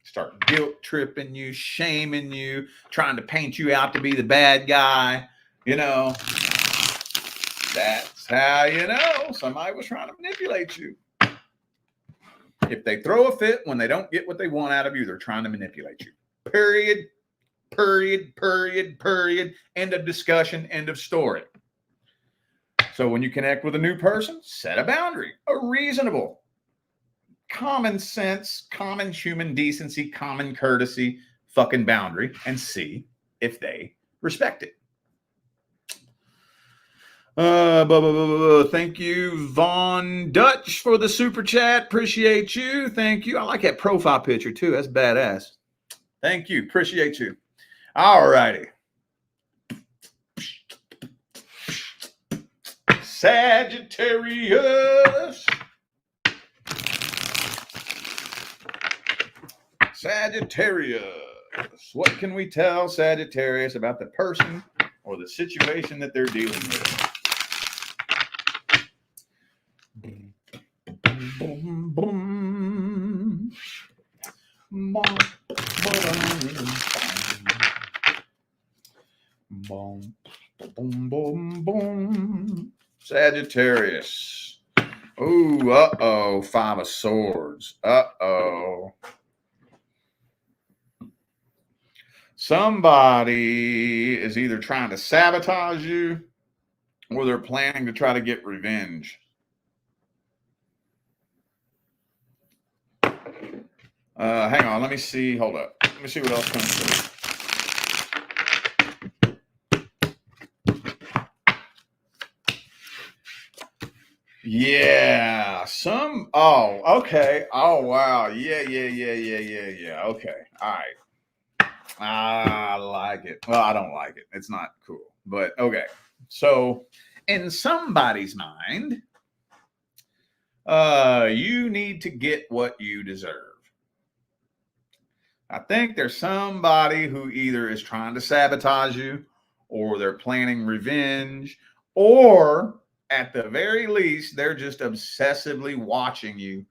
Start guilt tripping you, shaming you, trying to paint you out to be the bad guy. You know, that's how you know somebody was trying to manipulate you. If they throw a fit when they don't get what they want out of you, they're trying to manipulate you. Period. Period. Period. Period. End of discussion. End of story. So when you connect with a new person, set a boundary, a reasonable, common sense, common human decency, common courtesy fucking boundary, and see if they respect it. Thank you, Von Dutch, for the super chat. Appreciate you. Thank you. I like that profile picture too. That's badass. Thank you. Appreciate you. All righty. Sagittarius. Sagittarius. What can we tell Sagittarius about the person or the situation that they're dealing with? Boom, boom. Boom, boom, boom, boom. Sagittarius. Ooh, uh-oh. 5 of Swords. Uh-oh. Somebody is either trying to sabotage you or they're planning to try to get revenge. Hang on. Let me see. Hold up. Let me see what else comes through. Yeah. Oh, okay. Oh, wow. Yeah. Okay. All right. I like it. Well, I don't like it. It's not cool, but okay. So in somebody's mind, you need to get what you deserve. I think there's somebody who either is trying to sabotage you or they're planning revenge, or at the very least, they're just obsessively watching you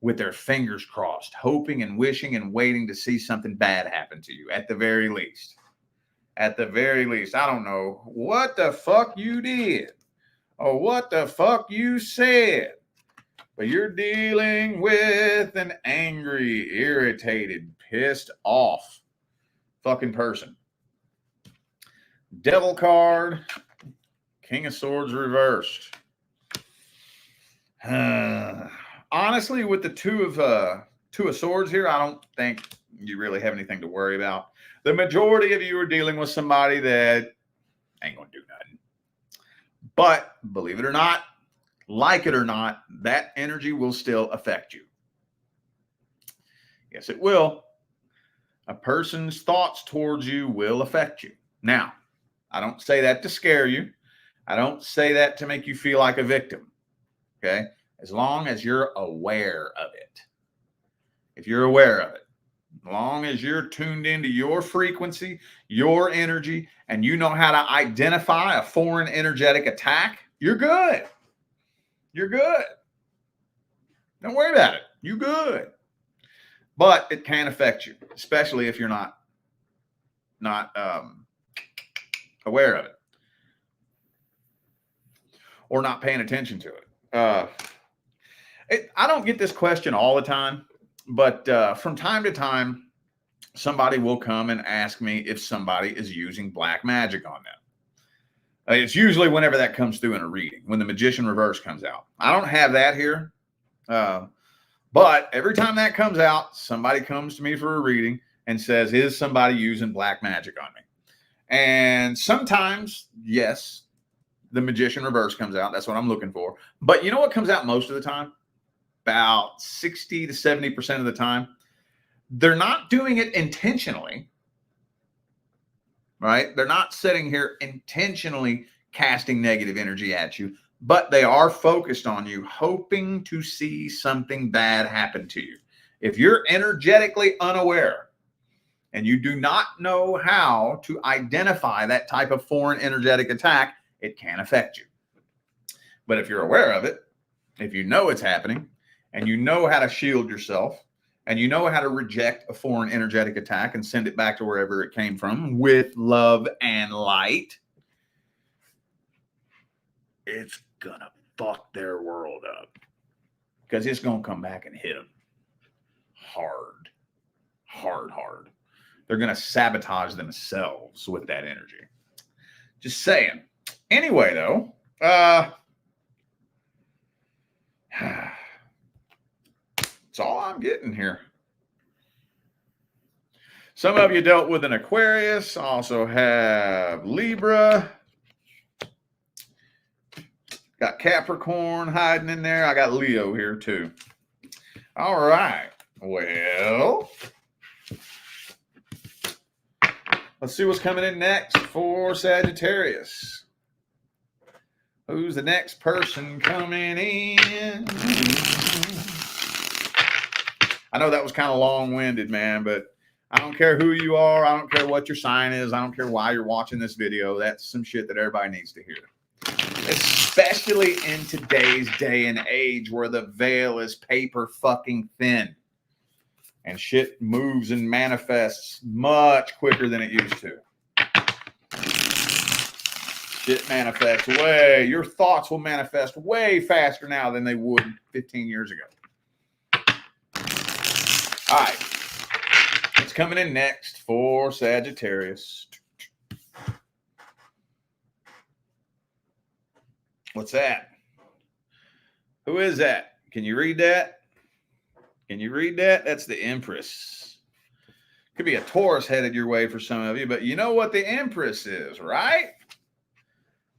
with their fingers crossed, hoping and wishing and waiting to see something bad happen to you at the very least. At the very least. I don't know what the fuck you did or what the fuck you said, but you're dealing with an angry, irritated, pissed off fucking person. Devil card, King of Swords reversed. Honestly, with the Two of Swords here, I don't think you really have anything to worry about. The majority of you are dealing with somebody that ain't going to do nothing. But believe it or not, like it or not, that energy will still affect you. Yes, it will. A person's thoughts towards you will affect you. Now, I don't say that to scare you. I don't say that to make you feel like a victim. Okay? As long as you're aware of it. If you're aware of it. As long as you're tuned into your frequency, your energy, and you know how to identify a foreign energetic attack, you're good. You're good. Don't worry about it. You're good. But it can affect you, especially if you're not aware of it or not paying attention to it. I don't get this question all the time, but from time to time, somebody will come and ask me if somebody is using black magic on them. It's usually whenever that comes through in a reading, when the Magician reverse comes out. I don't have that here. But every time that comes out, somebody comes to me for a reading and says, is somebody using black magic on me? And sometimes, yes, the Magician reverse comes out. That's what I'm looking for. But you know what comes out most of the time? About 60 to 70% of the time. They're not doing it intentionally, right? They're not sitting here intentionally casting negative energy at you, but they are focused on you, hoping to see something bad happen to you. If you're energetically unaware and you do not know how to identify that type of foreign energetic attack, it can affect you. But if you're aware of it, if you know it's happening, and you know how to shield yourself, and you know how to reject a foreign energetic attack and send it back to wherever it came from with love and light, it's gonna fuck their world up, because it's gonna come back and hit them hard. They're gonna sabotage themselves with that energy. Just saying. Anyway, though, that's all I'm getting here. Some of you dealt with an Aquarius, also have Libra. Got Capricorn hiding in there. I got Leo here too. All right. Well, let's see what's coming in next for Sagittarius. Who's the next person coming in? I know that was kind of long-winded, man, but I don't care who you are. I don't care what your sign is. I don't care why you're watching this video. That's some shit that everybody needs to hear. Especially in today's day and age where the veil is paper fucking thin and shit moves and manifests much quicker than it used to. Shit manifests your thoughts will manifest way faster now than they would 15 years ago. All right. What's coming in next for Sagittarius? What's that? Who is that? Can you read that? Can you read that? That's the Empress. Could be a Taurus headed your way for some of you, but you know what the Empress is, right?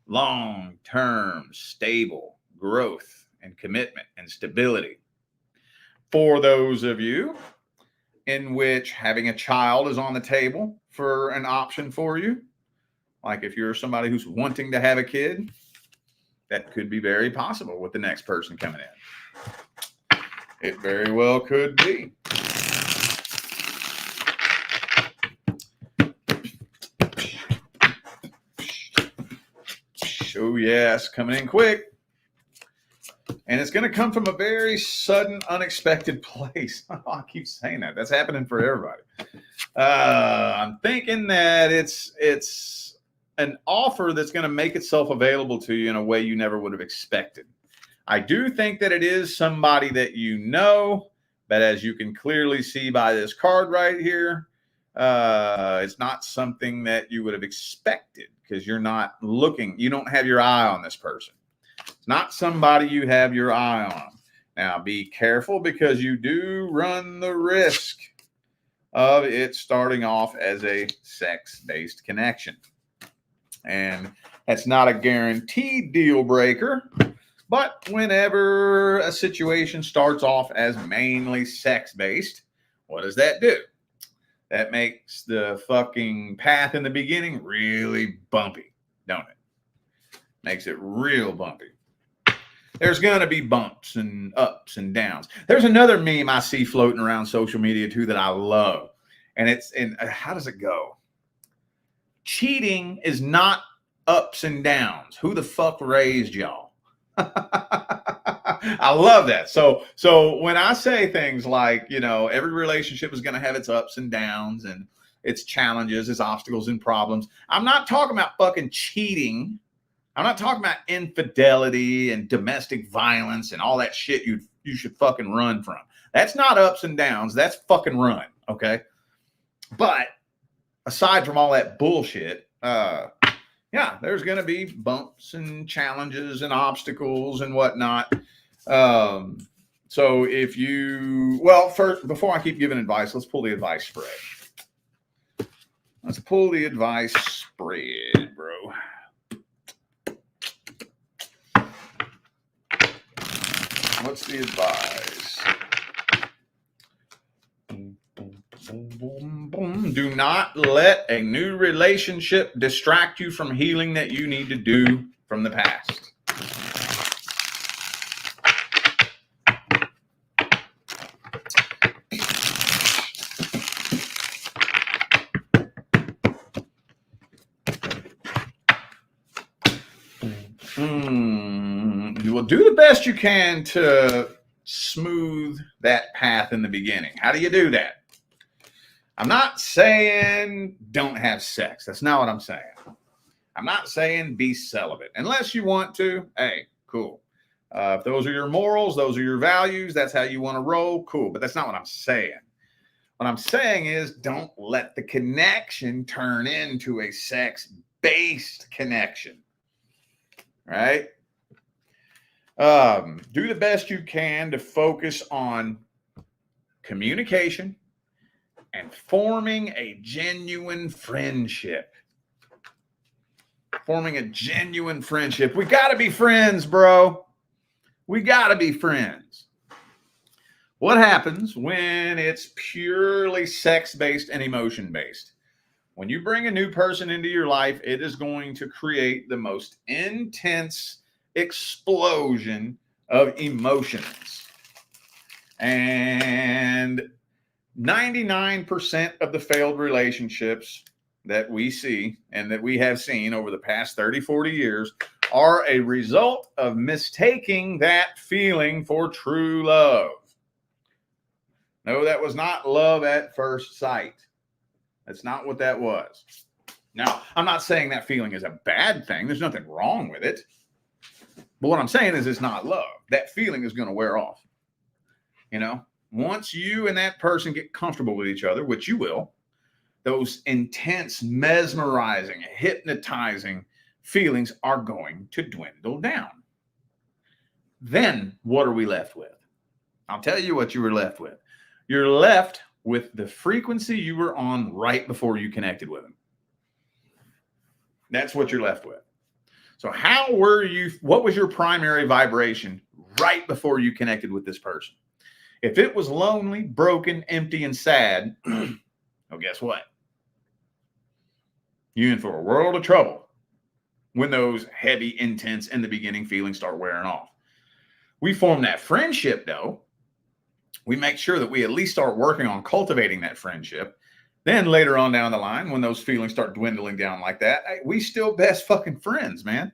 Long-term, stable growth and commitment and stability. For those of you in which having a child is on the table for an option for you, like if you're somebody who's wanting to have a kid, that could be very possible with the next person coming in. It very well could be. Oh, yes, coming in quick. And it's going to come from a very sudden, unexpected place. I keep saying that. That's happening for everybody. I'm thinking that it's an offer that's going to make itself available to you in a way you never would have expected. I do think that it is somebody that you know, but as you can clearly see by this card right here, it's not something that you would have expected because you're not looking. You don't have your eye on this person. It's not somebody you have your eye on. Now, be careful because you do run the risk of it starting off as a sex-based connection. And that's not a guaranteed deal breaker. But whenever a situation starts off as mainly sex-based, what does that do? That makes the fucking path in the beginning really bumpy, don't it? Makes it real bumpy. There's going to be bumps and ups and downs. There's another meme I see floating around social media too that I love. And how does it go? Cheating is not ups and downs. Who the fuck raised y'all? I love that. So when I say things like, you know, every relationship is going to have its ups and downs and its challenges, its obstacles and problems. I'm not talking about fucking cheating. I'm not talking about infidelity and domestic violence and all that shit you should fucking run from. That's not ups and downs. That's fucking run. Okay. But aside from all that bullshit, yeah, there's going to be bumps and challenges and obstacles and whatnot. So if you, well, first, before I keep giving advice, let's pull the advice spread. Let's pull the advice spread, bro. What's the advice? Do not let a new relationship distract you from healing that you need to do from the past. You will do the best you can to smooth that path in the beginning. How do you do that? I'm not saying don't have sex. That's not what I'm saying. I'm not saying be celibate. Unless you want to, hey, cool. If those are your morals, those are your values, that's how you want to roll, cool. But that's not what I'm saying. What I'm saying is don't let the connection turn into a sex-based connection. Right? Do the best you can to focus on communication and forming a genuine friendship. Forming a genuine friendship. We got to be friends, bro. We got to be friends. What happens when it's purely sex-based and emotion-based? When you bring a new person into your life, it is going to create the most intense explosion of emotions. And 99% of the failed relationships that we see and that we have seen over the past 30, 40 years are a result of mistaking that feeling for true love. No, that was not love at first sight. That's not what that was. Now, I'm not saying that feeling is a bad thing. There's nothing wrong with it. But what I'm saying is it's not love. That feeling is going to wear off. You know, once you and that person get comfortable with each other, which you will, those intense, mesmerizing, hypnotizing feelings are going to dwindle down. Then what are we left with? I'll tell you what you were left with. You're left with the frequency you were on right before you connected with them. That's what you're left with. So what was your primary vibration right before you connected with this person? If it was lonely, broken, empty, and sad, well, guess what? You're in for a world of trouble when those heavy, intense, in the beginning feelings start wearing off. We form that friendship, though. We make sure that we at least start working on cultivating that friendship. Then later on down the line, when those feelings start dwindling down like that, hey, we still best fucking friends, man.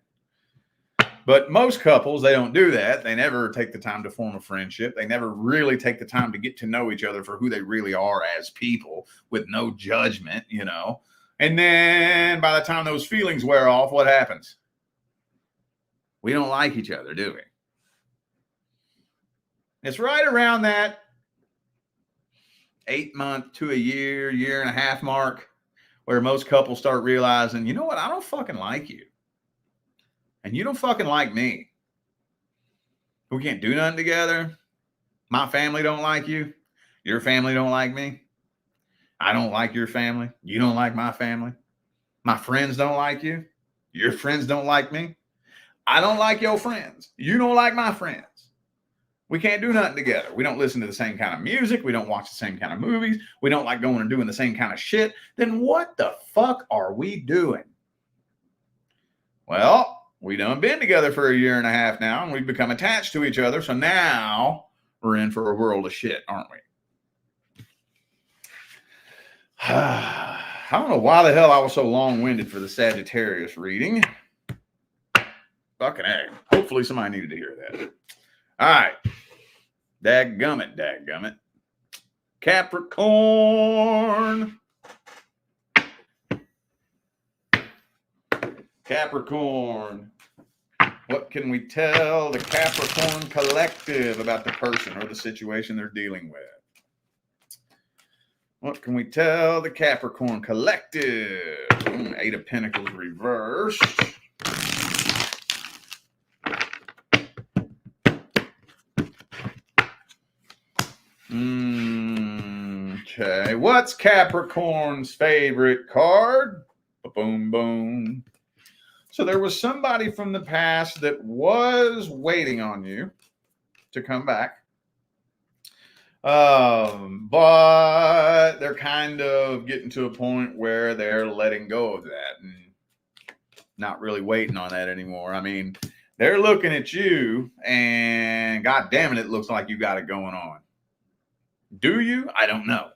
But most couples, they don't do that. They never take the time to form a friendship. They never really take the time to get to know each other for who they really are as people with no judgment, you know. And then by the time those feelings wear off, what happens? We don't like each other, do we? It's right around that 8-month to a year, year and a half mark where most couples start realizing, you know what? I don't fucking like you. And you don't fucking like me. We can't do nothing together. My family don't like you. Your family don't like me. I don't like your family. You don't like my family. My friends don't like you. Your friends don't like me. I don't like your friends. You don't like my friends. We can't do nothing together. We don't listen to the same kind of music. We don't watch the same kind of movies. We don't like going and doing the same kind of shit. Then what the fuck are we doing? Well, we done been together for a year and a half now, and we've become attached to each other. So now we're in for a world of shit, aren't we? I don't know why the hell I was so long-winded for the Sagittarius reading. Fucking A. Hopefully somebody needed to hear that. All right. Dadgummit. Capricorn. What can we tell the Capricorn collective about the person or the situation they're dealing with? What can we tell the Capricorn collective? 8 of Pentacles reversed. Okay. What's Capricorn's favorite card? Boom, boom. So there was somebody from the past that was waiting on you to come back. But they're kind of getting to a point where they're letting go of that and not really waiting on that anymore. I mean, they're looking at you and God damn it looks like you got it going on. Do you? I don't know.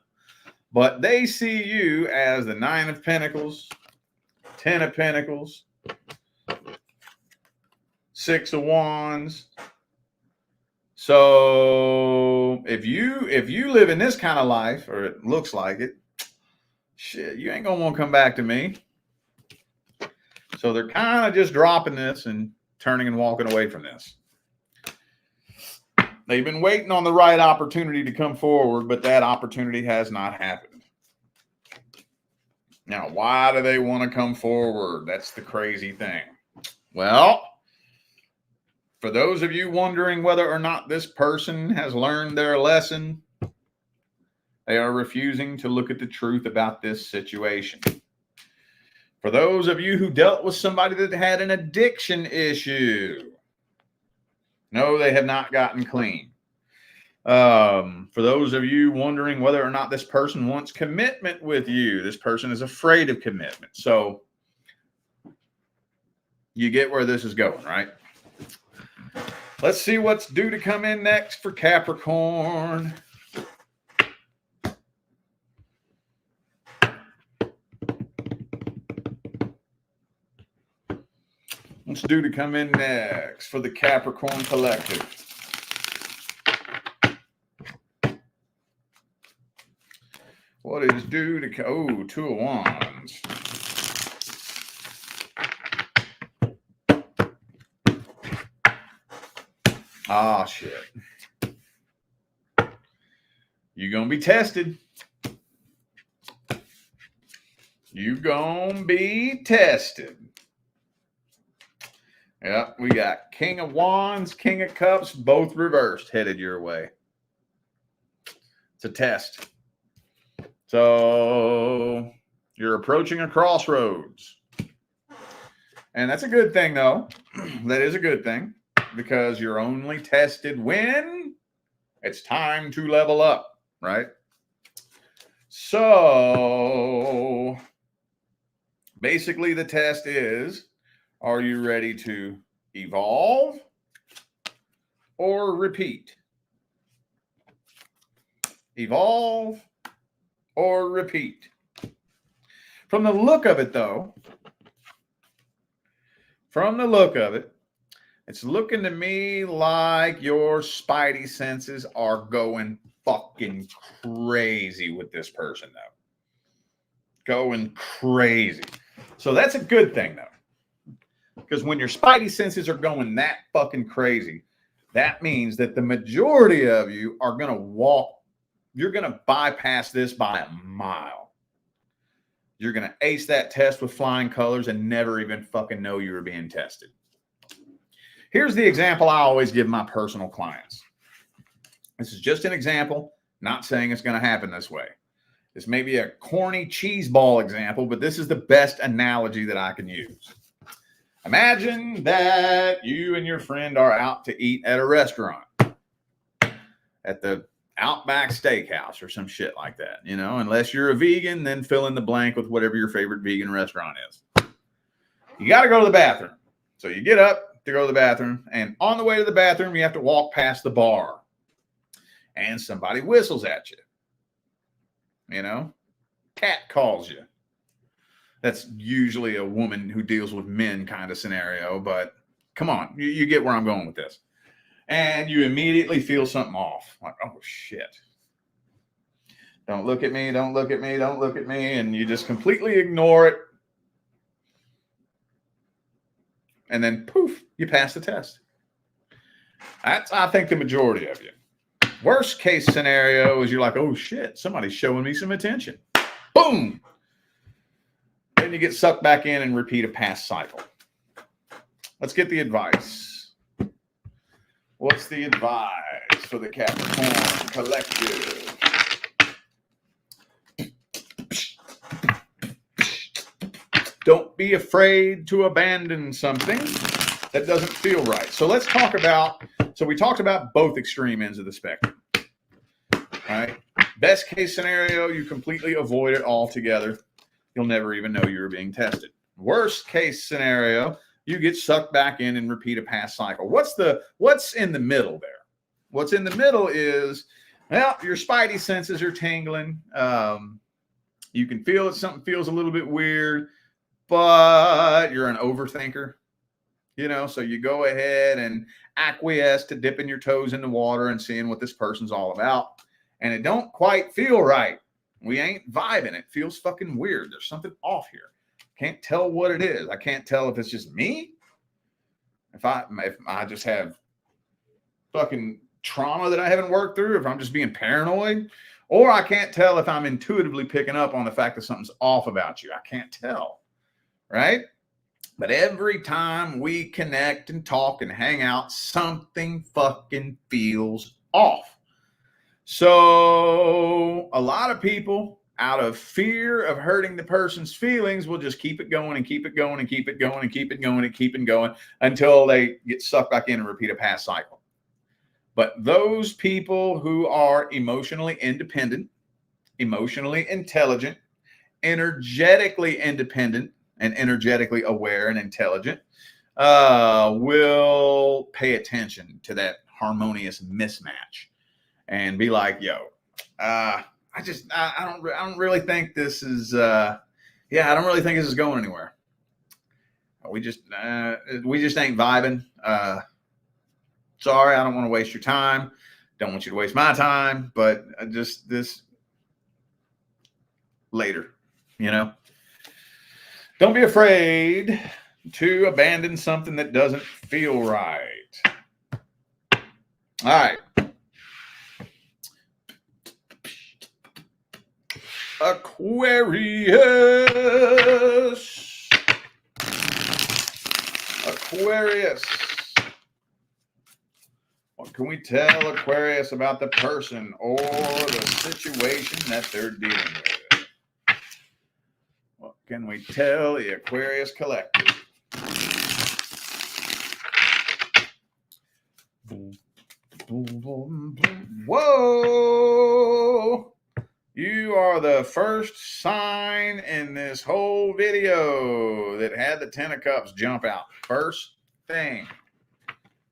But they see you as the 9 of Pentacles, 10 of Pentacles, 6 of Wands. So if you live in this kind of life, or it looks like it, shit, you ain't gonna want to come back to me. So they're kind of just dropping this and turning and walking away from this. They've been waiting on the right opportunity to come forward, but that opportunity has not happened. Now, why do they want to come forward? That's the crazy thing. Well, for those of you wondering whether or not this person has learned their lesson, they are refusing to look at the truth about this situation. For those of you who dealt with somebody that had an addiction issue, no, they have not gotten clean. For those of you wondering whether or not this person wants commitment with you, this person is afraid of commitment. So you get where this is going, right? Let's see what's due to come in next for Capricorn. What's due to come in next for the Capricorn collective? What is due to... Oh, 2 of Wands. Ah, shit. You're going to be tested. You're going to be tested. Yep, we got King of Wands, King of Cups, both reversed, headed your way. It's a test. So you're approaching a crossroads. And that's a good thing, though. That is a good thing, because you're only tested when it's time to level up, right? So basically the test is, are you ready to evolve or repeat? Evolve or repeat. From the look of it, though, It's looking to me like your spidey senses are going fucking crazy with this person, though. Going crazy. So that's a good thing, though. Because when your spidey senses are going that fucking crazy, that means that the majority of you are going to walk. You're going to bypass this by a mile. You're going to ace that test with flying colors and never even fucking know you were being tested. Here's the example I always give my personal clients. This is just an example, not saying it's going to happen this way. This may be a corny cheese ball example, but this is the best analogy that I can use. Imagine that you and your friend are out to eat at a restaurant, at the Outback Steakhouse or some shit like that. You know, unless you're a vegan, then fill in the blank with whatever your favorite vegan restaurant is. You got to go to the bathroom. So you get up to go to the bathroom, and on the way to the bathroom, you have to walk past the bar, and somebody whistles at you. You know, cat calls you. That's usually a woman who deals with men kind of scenario, but come on, you get where I'm going with this. And you immediately feel something off. Like, oh shit. Don't look at me, don't look at me, don't look at me. And you just completely ignore it. And then poof, you pass the test. That's, I think, the majority of you. Worst case scenario is you're like, oh shit, somebody's showing me some attention. Boom. Then you get sucked back in and repeat a past cycle. Let's get the advice. What's the advice for the Capricorn collective? Don't be afraid to abandon something that doesn't feel right. So let's talk about, so we talked about both extreme ends of the spectrum. All right. Best case scenario, you completely avoid it altogether. You'll never even know you were being tested. Worst case scenario, you get sucked back in and repeat a past cycle. What's in the middle there? What's in the middle is, well, your spidey senses are tingling. You can feel that something feels a little bit weird, but you're an overthinker, you know, so you go ahead and acquiesce to dipping your toes in the water and seeing what this person's all about. And it don't quite feel right. We ain't vibing. It feels fucking weird. There's something off here. Can't tell what it is. I can't tell if it's just me. If I just have fucking trauma that I haven't worked through, if I'm just being paranoid, or I can't tell if I'm intuitively picking up on the fact that something's off about you. I can't tell. Right? But every time we connect and talk and hang out, something fucking feels off. So a lot of people, out of fear of hurting the person's feelings, will just keep it going and keep it going and keep it going and keep it going and keep it going until they get sucked back in and repeat a past cycle. But those people who are emotionally independent, emotionally intelligent, energetically independent, and energetically aware and intelligent, will pay attention to that harmonious mismatch and be like, yo, I don't really think this is, I don't really think this is going anywhere. We just ain't vibing. Sorry, I don't want to waste your time. Don't want you to waste my time, but just this later, you know? Don't be afraid to abandon something that doesn't feel right. All right. Aquarius. What can we tell Aquarius about the person or the situation that they're dealing with? What can we tell the Aquarius collective? Whoa! You are the first sign in this whole video that had the 10 of Cups jump out. First thing.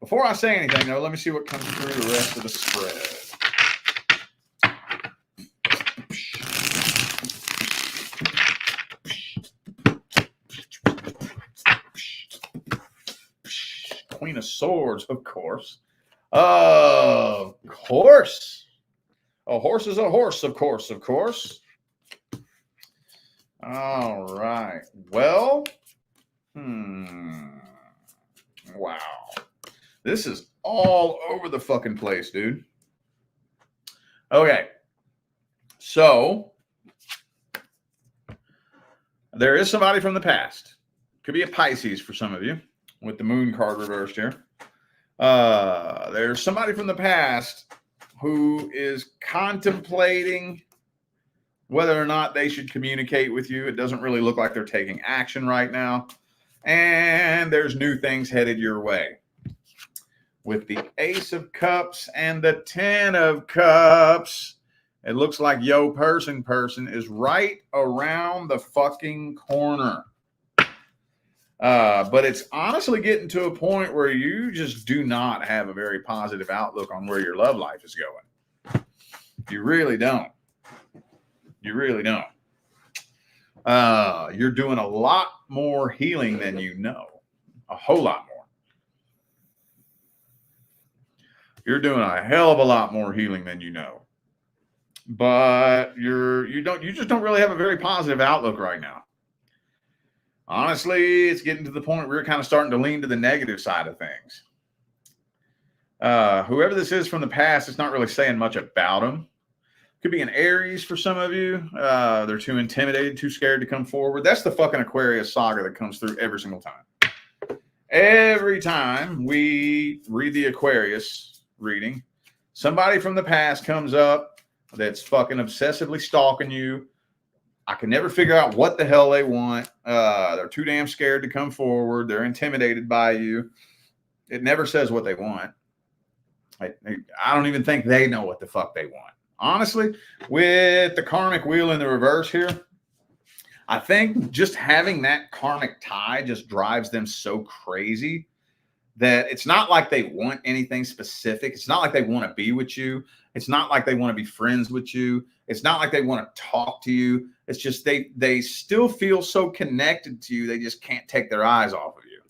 Before I say anything, though, let me see what comes through the rest of the spread. Queen of Swords, of course. Of course. A horse is a horse, of course, of course. All right. Well, wow. This is all over the fucking place, dude. Okay. So, there is somebody from the past. Could be a Pisces for some of you with the moon card reversed here. There's somebody from the past who is contemplating whether or not they should communicate with you. It doesn't really look like they're taking action right now. And there's new things headed your way. With the Ace of Cups and the 10 of Cups, it looks like yo person is right around the fucking corner. But it's honestly getting to a point where you just do not have a very positive outlook on where your love life is going. You really don't. You really don't. You're doing a lot more healing than you know. A whole lot more. You're doing a hell of a lot more healing than you know. But you just don't really have a very positive outlook right now. Honestly, it's getting to the point where you're kind of starting to lean to the negative side of things. Whoever this is from the past, it's not really saying much about them. Could be an Aries for some of you. They're too intimidated, too scared to come forward. That's the fucking Aquarius saga that comes through every single time. Every time we read the Aquarius reading, somebody from the past comes up that's fucking obsessively stalking you. I can never figure out what the hell they want. They're too damn scared to come forward. They're intimidated by you. It never says what they want. I don't even think they know what the fuck they want. Honestly, with the karmic wheel in the reverse here, I think just having that karmic tie just drives them so crazy that it's not like they want anything specific. It's not like they want to be with you. It's not like they want to be friends with you. It's not like they want to talk to you. It's just they still feel so connected to you. They just can't take their eyes off of you.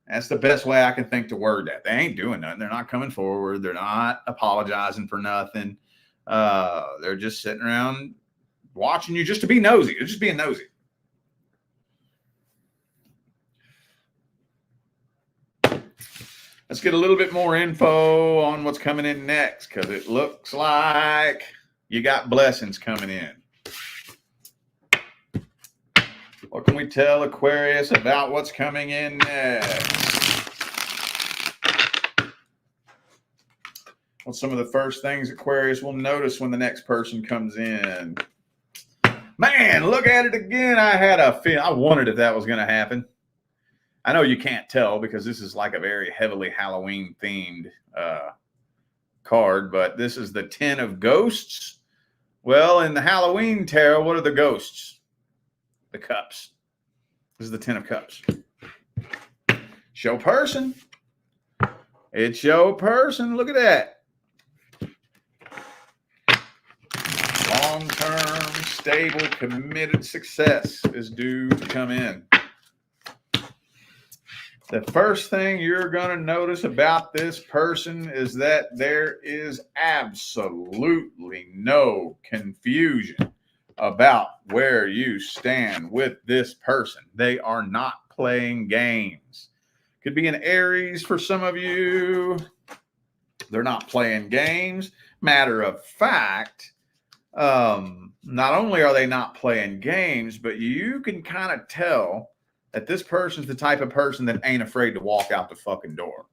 That's the best way I can think to word that. They ain't doing nothing. They're not coming forward. They're not apologizing for nothing. They're just sitting around watching you just to be nosy. They're just being nosy. Let's get a little bit more info on what's coming in next, because it looks like you got blessings coming in. What can we tell Aquarius about what's coming in next? What's some of the first things Aquarius will notice when the next person comes in? Man, look at it again. I had a feeling. I wondered if that was going to happen. I know you can't tell because this is like a very heavily Halloween themed card, but this is the 10 of Ghosts. Well, in the Halloween tarot, what are the ghosts? The cups. This is the 10 of Cups. Show person. It's your person. Look at that. Long-term, stable, committed success is due to come in. The first thing you're going to notice about this person is that there is absolutely no confusion about where you stand with this person. They are not playing games. Could be an Aries for some of you. They're not playing games. Matter of fact, not only are they not playing games, but you can kind of tell that this person's the type of person that ain't afraid to walk out the fucking door.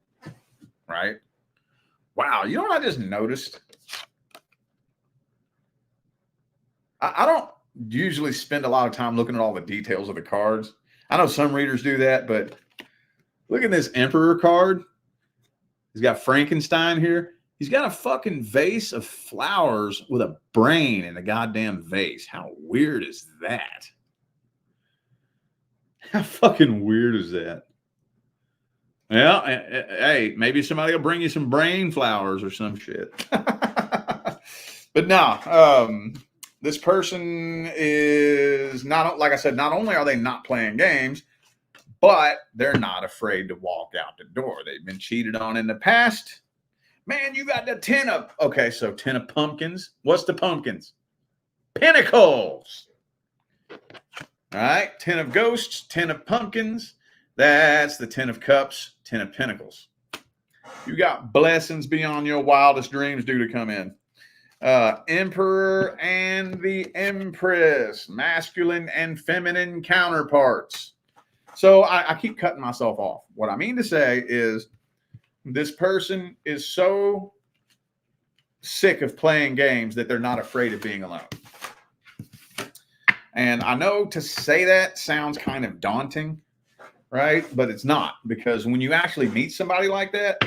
Right? Wow. You know what I just noticed? I don't usually spend a lot of time looking at all the details of the cards. I know some readers do that, but look at this Emperor card. He's got Frankenstein here. He's got a fucking vase of flowers with a brain in a goddamn vase. How weird is that? How fucking weird is that? Well, hey, maybe somebody will bring you some brain flowers or some shit. But no, this person is not, like I said, not only are they not playing games, but they're not afraid to walk out the door. They've been cheated on in the past. Man, you got the 10 of, okay, so 10 of pumpkins. What's the pumpkins? Pentacles. All right, 10 of ghosts, 10 of pumpkins. That's the 10 of cups, 10 of pentacles. You got blessings beyond your wildest dreams due to come in. Emperor and the Empress, masculine and feminine counterparts. So I keep cutting myself off. What I mean to say is this person is so sick of playing games that they're not afraid of being alone. And I know to say that sounds kind of daunting, right? But it's not, because when you actually meet somebody like that,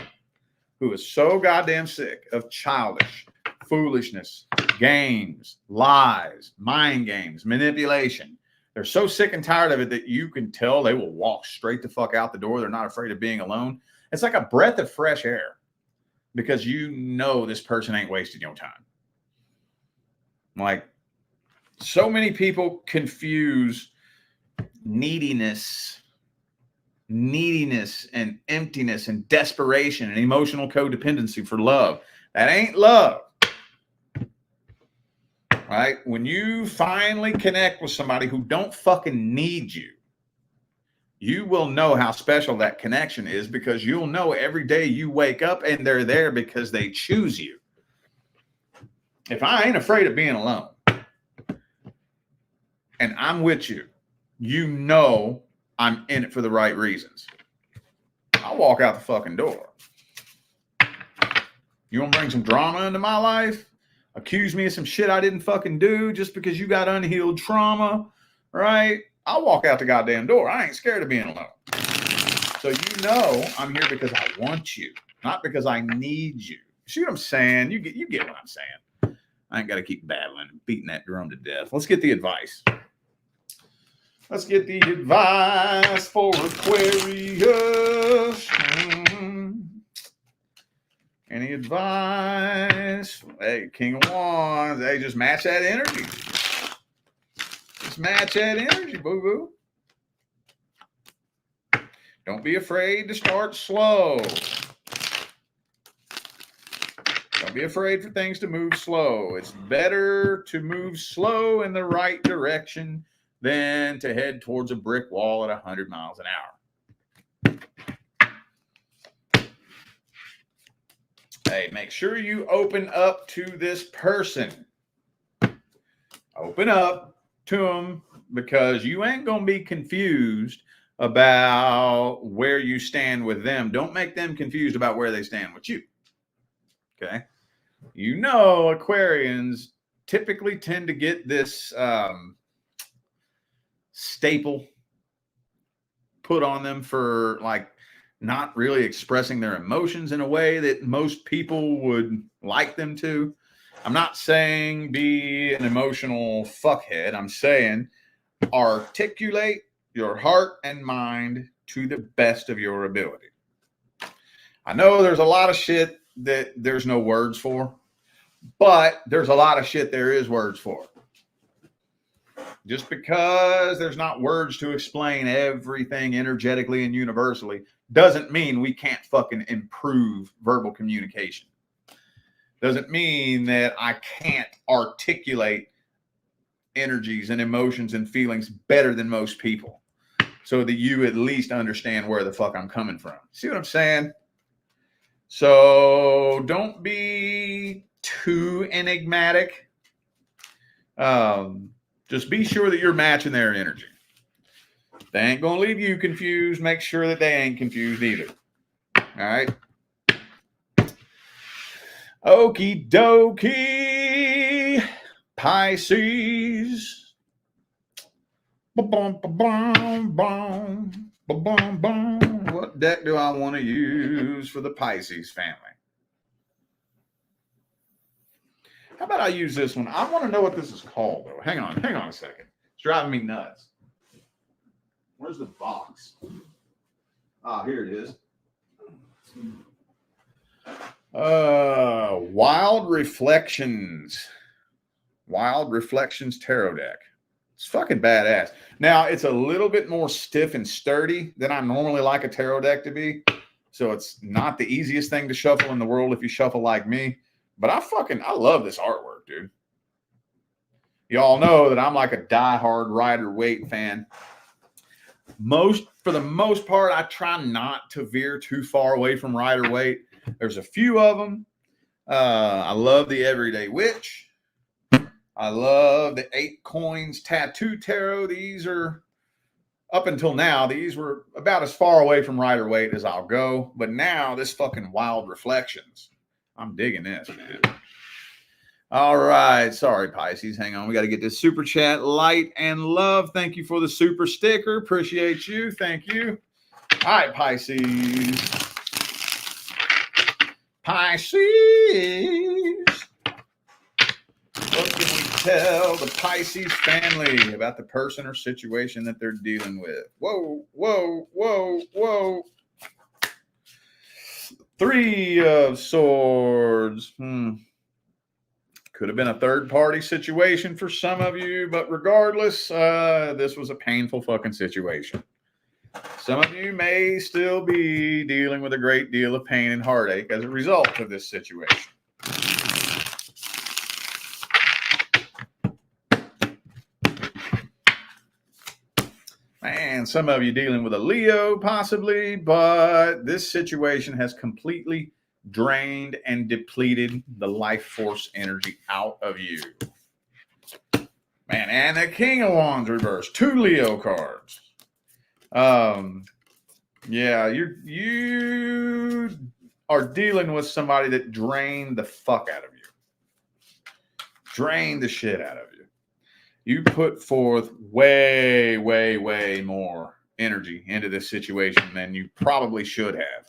who is so goddamn sick of childish foolishness, games, lies, mind games, manipulation. They're so sick and tired of it that you can tell they will walk straight the fuck out the door. They're not afraid of being alone. It's like a breath of fresh air because you know this person ain't wasting your time. Like, so many people confuse neediness and emptiness and desperation and emotional codependency for love. That ain't love. Right? When you finally connect with somebody who don't fucking need you, you will know how special that connection is, because you'll know every day you wake up and they're there because they choose you. If I ain't afraid of being alone and I'm with you, you know I'm in it for the right reasons. I'll walk out the fucking door. You want to bring some drama into my life? Accuse me of some shit I didn't fucking do just because you got unhealed trauma, right? I'll walk out the goddamn door. I ain't scared of being alone. So you know I'm here because I want you, not because I need you. See what I'm saying? You get what I'm saying. I ain't got to keep battling and beating that drum to death. Let's get the advice. Let's get the advice for Aquarius. Any advice? Hey, King of Wands. Hey, just match that energy. Just match that energy, boo-boo. Don't be afraid to start slow. Don't be afraid for things to move slow. It's better to move slow in the right direction than to head towards a brick wall at 100 miles an hour. Hey, make sure you open up to this person. Open up to them, because you ain't going to be confused about where you stand with them. Don't make them confused about where they stand with you. Okay? You know, Aquarians typically tend to get this staple put on them for like not really expressing their emotions in a way that most people would like them to. I'm not saying be an emotional fuckhead. I'm saying articulate your heart and mind to the best of your ability. I know there's a lot of shit that there's no words for, but there's a lot of shit there is words for. Just because there's not words to explain everything energetically and universally doesn't mean we can't fucking improve verbal communication. Doesn't mean that I can't articulate energies and emotions and feelings better than most people, so that you at least understand where the fuck I'm coming from. See what I'm saying? So don't be too enigmatic. Just be sure that you're matching their energy. They ain't going to leave you confused. Make sure that they ain't confused either. All right. Okie dokie. Pisces. What deck do I want to use for the Pisces family? How about I use this one? I want to know what this is called, though. Hang on a second. It's driving me nuts. Where's the box? Ah, here it is. Wild Reflections. Wild Reflections Tarot deck. It's fucking badass. Now, it's a little bit more stiff and sturdy than I normally like a tarot deck to be. So it's not the easiest thing to shuffle in the world if you shuffle like me. But I love this artwork, dude. Y'all know that I'm like a diehard Rider-Waite fan. For the most part, I try not to veer too far away from Rider-Waite. There's a few of them. I love the Everyday Witch. I love the 8 Coins Tattoo Tarot. These are, up until now, these were about as far away from Rider-Waite as I'll go. But now, this fucking Wild Reflections. I'm digging this, man. All right. Sorry, Pisces. Hang on. We got to get this super chat. Light and love. Thank you for the super sticker. Appreciate you. Thank you. All right, Pisces. Pisces. What can we tell the Pisces family about the person or situation that they're dealing with? Whoa, whoa, whoa, whoa. 3 of Swords. Could have been a third-party situation for some of you, but regardless, this was a painful fucking situation. Some of you may still be dealing with a great deal of pain and heartache as a result of this situation. Man, some of you dealing with a Leo possibly, but this situation has completely drained and depleted the life force energy out of you. Man, and the King of Wands reversed. 2 Leo cards. Yeah, you are dealing with somebody that drained the fuck out of you. Drained the shit out of you. You put forth way, way, way more energy into this situation than you probably should have.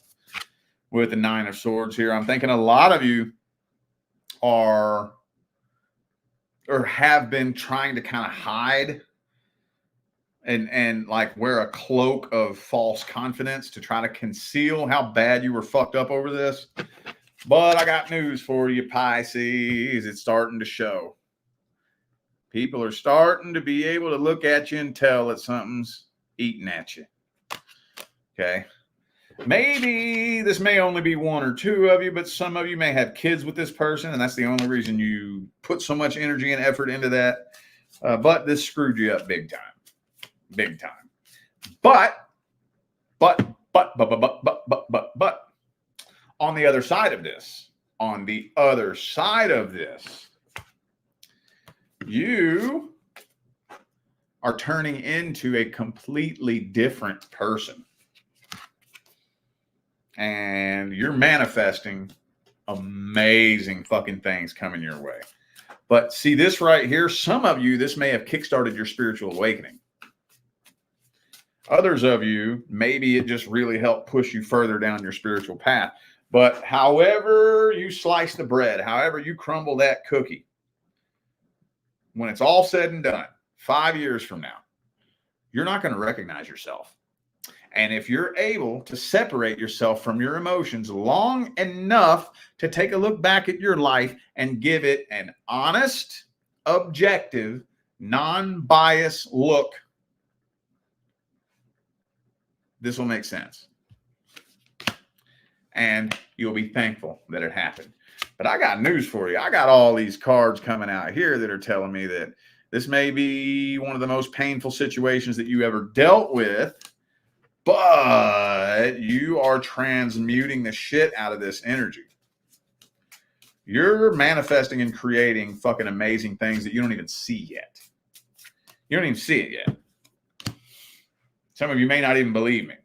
With the 9 of Swords here, I'm thinking a lot of you are or have been trying to kind of hide and like wear a cloak of false confidence to try to conceal how bad you were fucked up over this. But I got news for you, Pisces. It's starting to show. People are starting to be able to look at you and tell that something's eating at you. Okay. Maybe this may only be 1 or 2 of you, but some of you may have kids with this person, and that's the only reason you put so much energy and effort into that. But this screwed you up big time. Big time. But, on the other side of this, you are turning into a completely different person. And you're manifesting amazing fucking things coming your way. But see this right here, some of you, this may have kickstarted your spiritual awakening. Others of you, maybe it just really helped push you further down your spiritual path. But however you slice the bread, however you crumble that cookie, when it's all said and done, 5 years from now, you're not going to recognize yourself. And if you're able to separate yourself from your emotions long enough to take a look back at your life and give it an honest, objective, non-biased look, this will make sense. And you'll be thankful that it happened. But I got news for you. I got all these cards coming out here that are telling me that this may be one of the most painful situations that you ever dealt with, but you are transmuting the shit out of this energy. You're manifesting and creating fucking amazing things that you don't even see yet. You don't even see it yet. Some of you may not even believe me,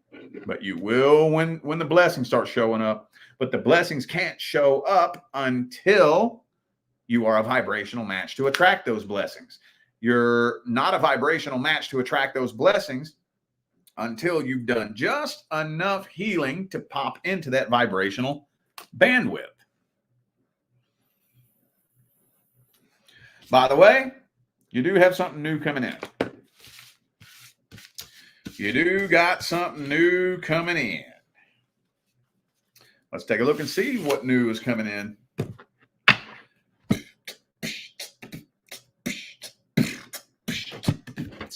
but you will when the blessings start showing up. But the blessings can't show up until you are a vibrational match to attract those blessings. You're not a vibrational match to attract those blessings until you've done just enough healing to pop into that vibrational bandwidth. By the way, you do have something new coming in. You do got something new coming in. Let's take a look and see what new is coming in.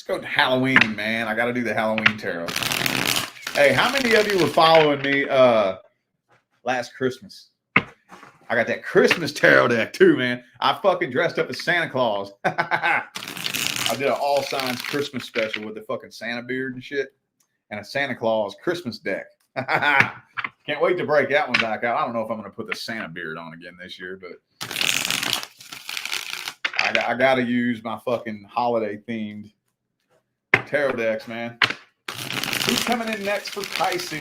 go to Halloween, man. I got to do the Halloween tarot. Hey, how many of you were following me last Christmas? I got that Christmas tarot deck too, man. I fucking dressed up as Santa Claus. I did an all signs Christmas special with the fucking Santa beard and shit, and a Santa Claus Christmas deck. Can't wait to break that one back out. I don't know if I'm going to put the Santa beard on again this year, but I got to use my fucking holiday themed tarot decks, man. Who's coming in next for Pisces?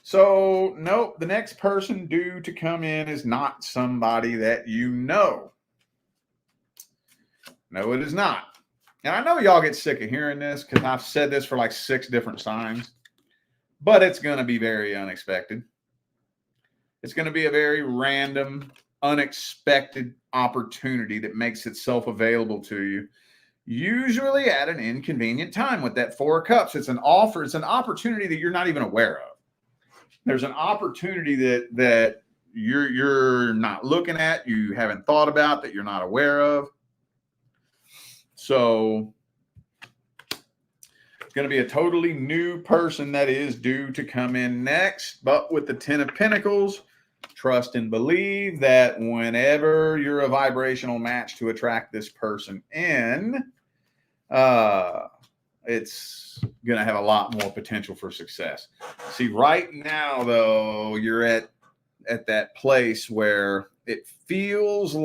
So, nope, the next person due to come in is not somebody that you know. No, it is not. And I know y'all get sick of hearing this because I've said this for like 6 different signs, but it's going to be very unexpected. It's going to be a very random, unexpected opportunity that makes itself available to you, usually at an inconvenient time with that 4 of Cups. It's an offer. It's an opportunity that you're not even aware of. There's an opportunity that you're not looking at, you haven't thought about, that you're not aware of. So it's going to be a totally new person that is due to come in next. But with the 10 of Pentacles, trust and believe that whenever you're a vibrational match to attract this person in, it's going to have a lot more potential for success. See, right now, though, you're at that place where it feels for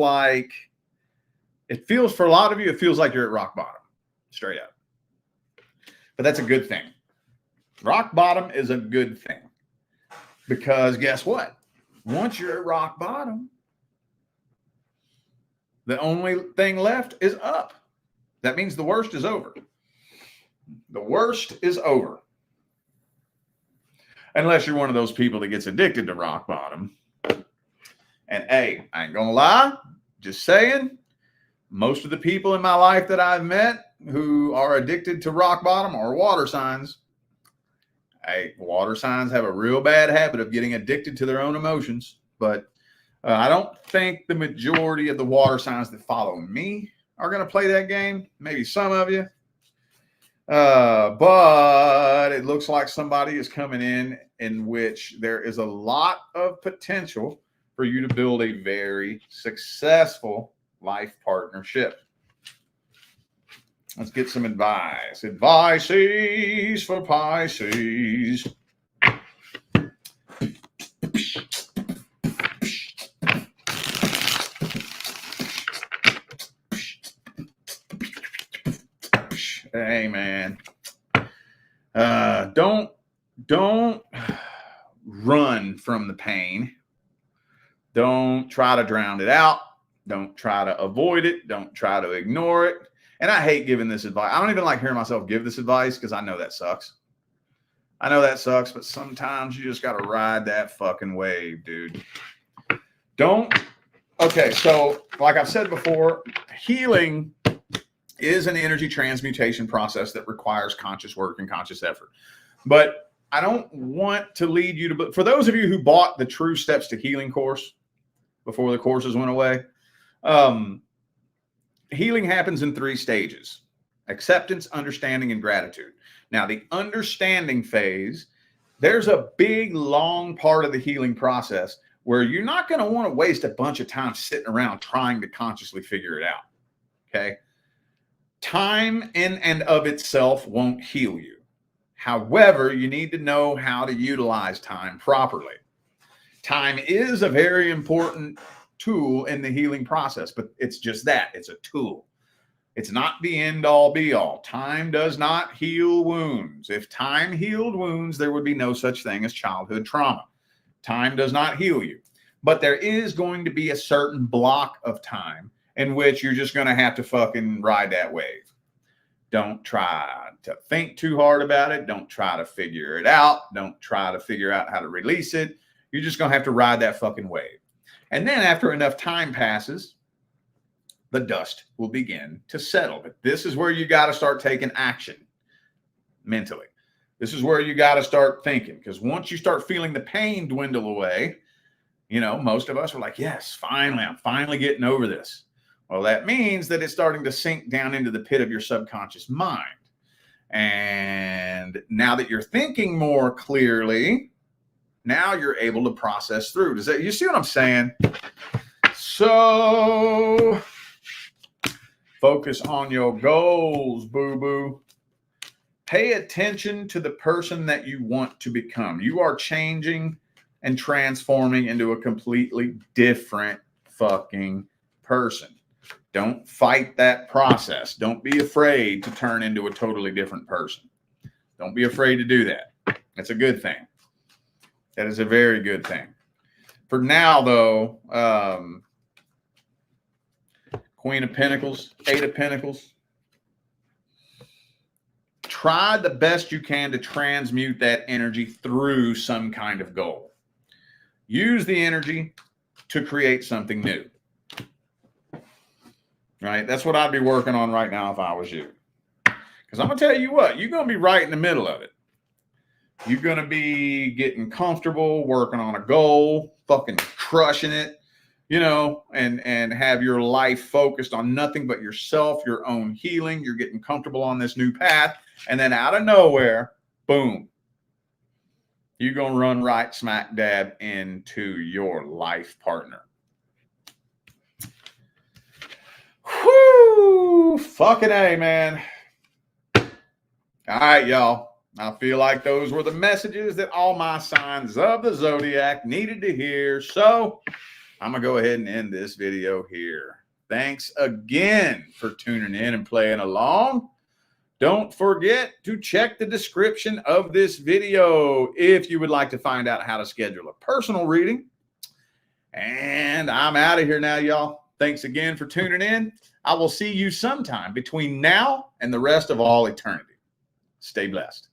a lot of you, it feels like you're at rock bottom, straight up. But that's a good thing. Rock bottom is a good thing. Because guess what? Once you're at rock bottom, the only thing left is up. That means the worst is over. The worst is over. Unless you're one of those people that gets addicted to rock bottom. And hey, I ain't gonna lie, just saying, most of the people in my life that I've met who are addicted to rock bottom are water signs. Hey, water signs have a real bad habit of getting addicted to their own emotions. But I don't think the majority of the water signs that follow me are going to play that game. Maybe some of you. But it looks like somebody is coming in which there is a lot of potential for you to build a very successful life partnership. Let's get some advice. Advices for Pisces. Hey, man. Don't run from the pain. Don't try to drown it out. Don't try to avoid it. Don't try to ignore it. And I hate giving this advice. I don't even like hearing myself give this advice because I know that sucks. I know that sucks, but sometimes you just got to ride that fucking wave, dude. Okay, so like I've said before, healing is an energy transmutation process that requires conscious work and conscious effort. But I don't want to lead you to, for those of you who bought the True Steps to Healing course before the courses went away, healing happens in 3 stages: acceptance, understanding, and gratitude. Now, the understanding phase, there's a big, long part of the healing process where you're not going to want to waste a bunch of time sitting around trying to consciously figure it out. Okay? Time in and of itself won't heal you. However, you need to know how to utilize time properly. Time is a very important tool in the healing process, but it's just that. It's a tool. It's not the end all be all. Time does not heal wounds. If time healed wounds, there would be no such thing as childhood trauma. Time does not heal you. But there is going to be a certain block of time in which you're just going to have to fucking ride that wave. Don't try to think too hard about it. Don't try to figure it out. Don't try to figure out how to release it. You're just going to have to ride that fucking wave. And then after enough time passes, the dust will begin to settle. But this is where you got to start taking action mentally. This is where you got to start thinking, because once you start feeling the pain dwindle away, you know, most of us are like, yes, finally, I'm finally getting over this. Well, that means that it's starting to sink down into the pit of your subconscious mind. And now that you're thinking more clearly, now you're able to process through. Does that, you see what I'm saying? So focus on your goals, boo-boo. Pay attention to the person that you want to become. You are changing and transforming into a completely different fucking person. Don't fight that process. Don't be afraid to turn into a totally different person. Don't be afraid to do that. That's a good thing. That is a very good thing. For now, though, Queen of Pentacles, Eight of Pentacles. Try the best you can to transmute that energy through some kind of goal. Use the energy to create something new. Right? That's what I'd be working on right now if I was you. Because I'm going to tell you what, you're going to be right in the middle of it. You're going to be getting comfortable, working on a goal, fucking crushing it, you know, and have your life focused on nothing but yourself, your own healing. You're getting comfortable on this new path. And then out of nowhere, boom, you're going to run right smack dab into your life partner. Whoo! Fucking A, man. All right, y'all. I feel like those were the messages that all my signs of the zodiac needed to hear. So I'm going to go ahead and end this video here. Thanks again for tuning in and playing along. Don't forget to check the description of this video if you would like to find out how to schedule a personal reading. And I'm out of here now, y'all. Thanks again for tuning in. I will see you sometime between now and the rest of all eternity. Stay blessed.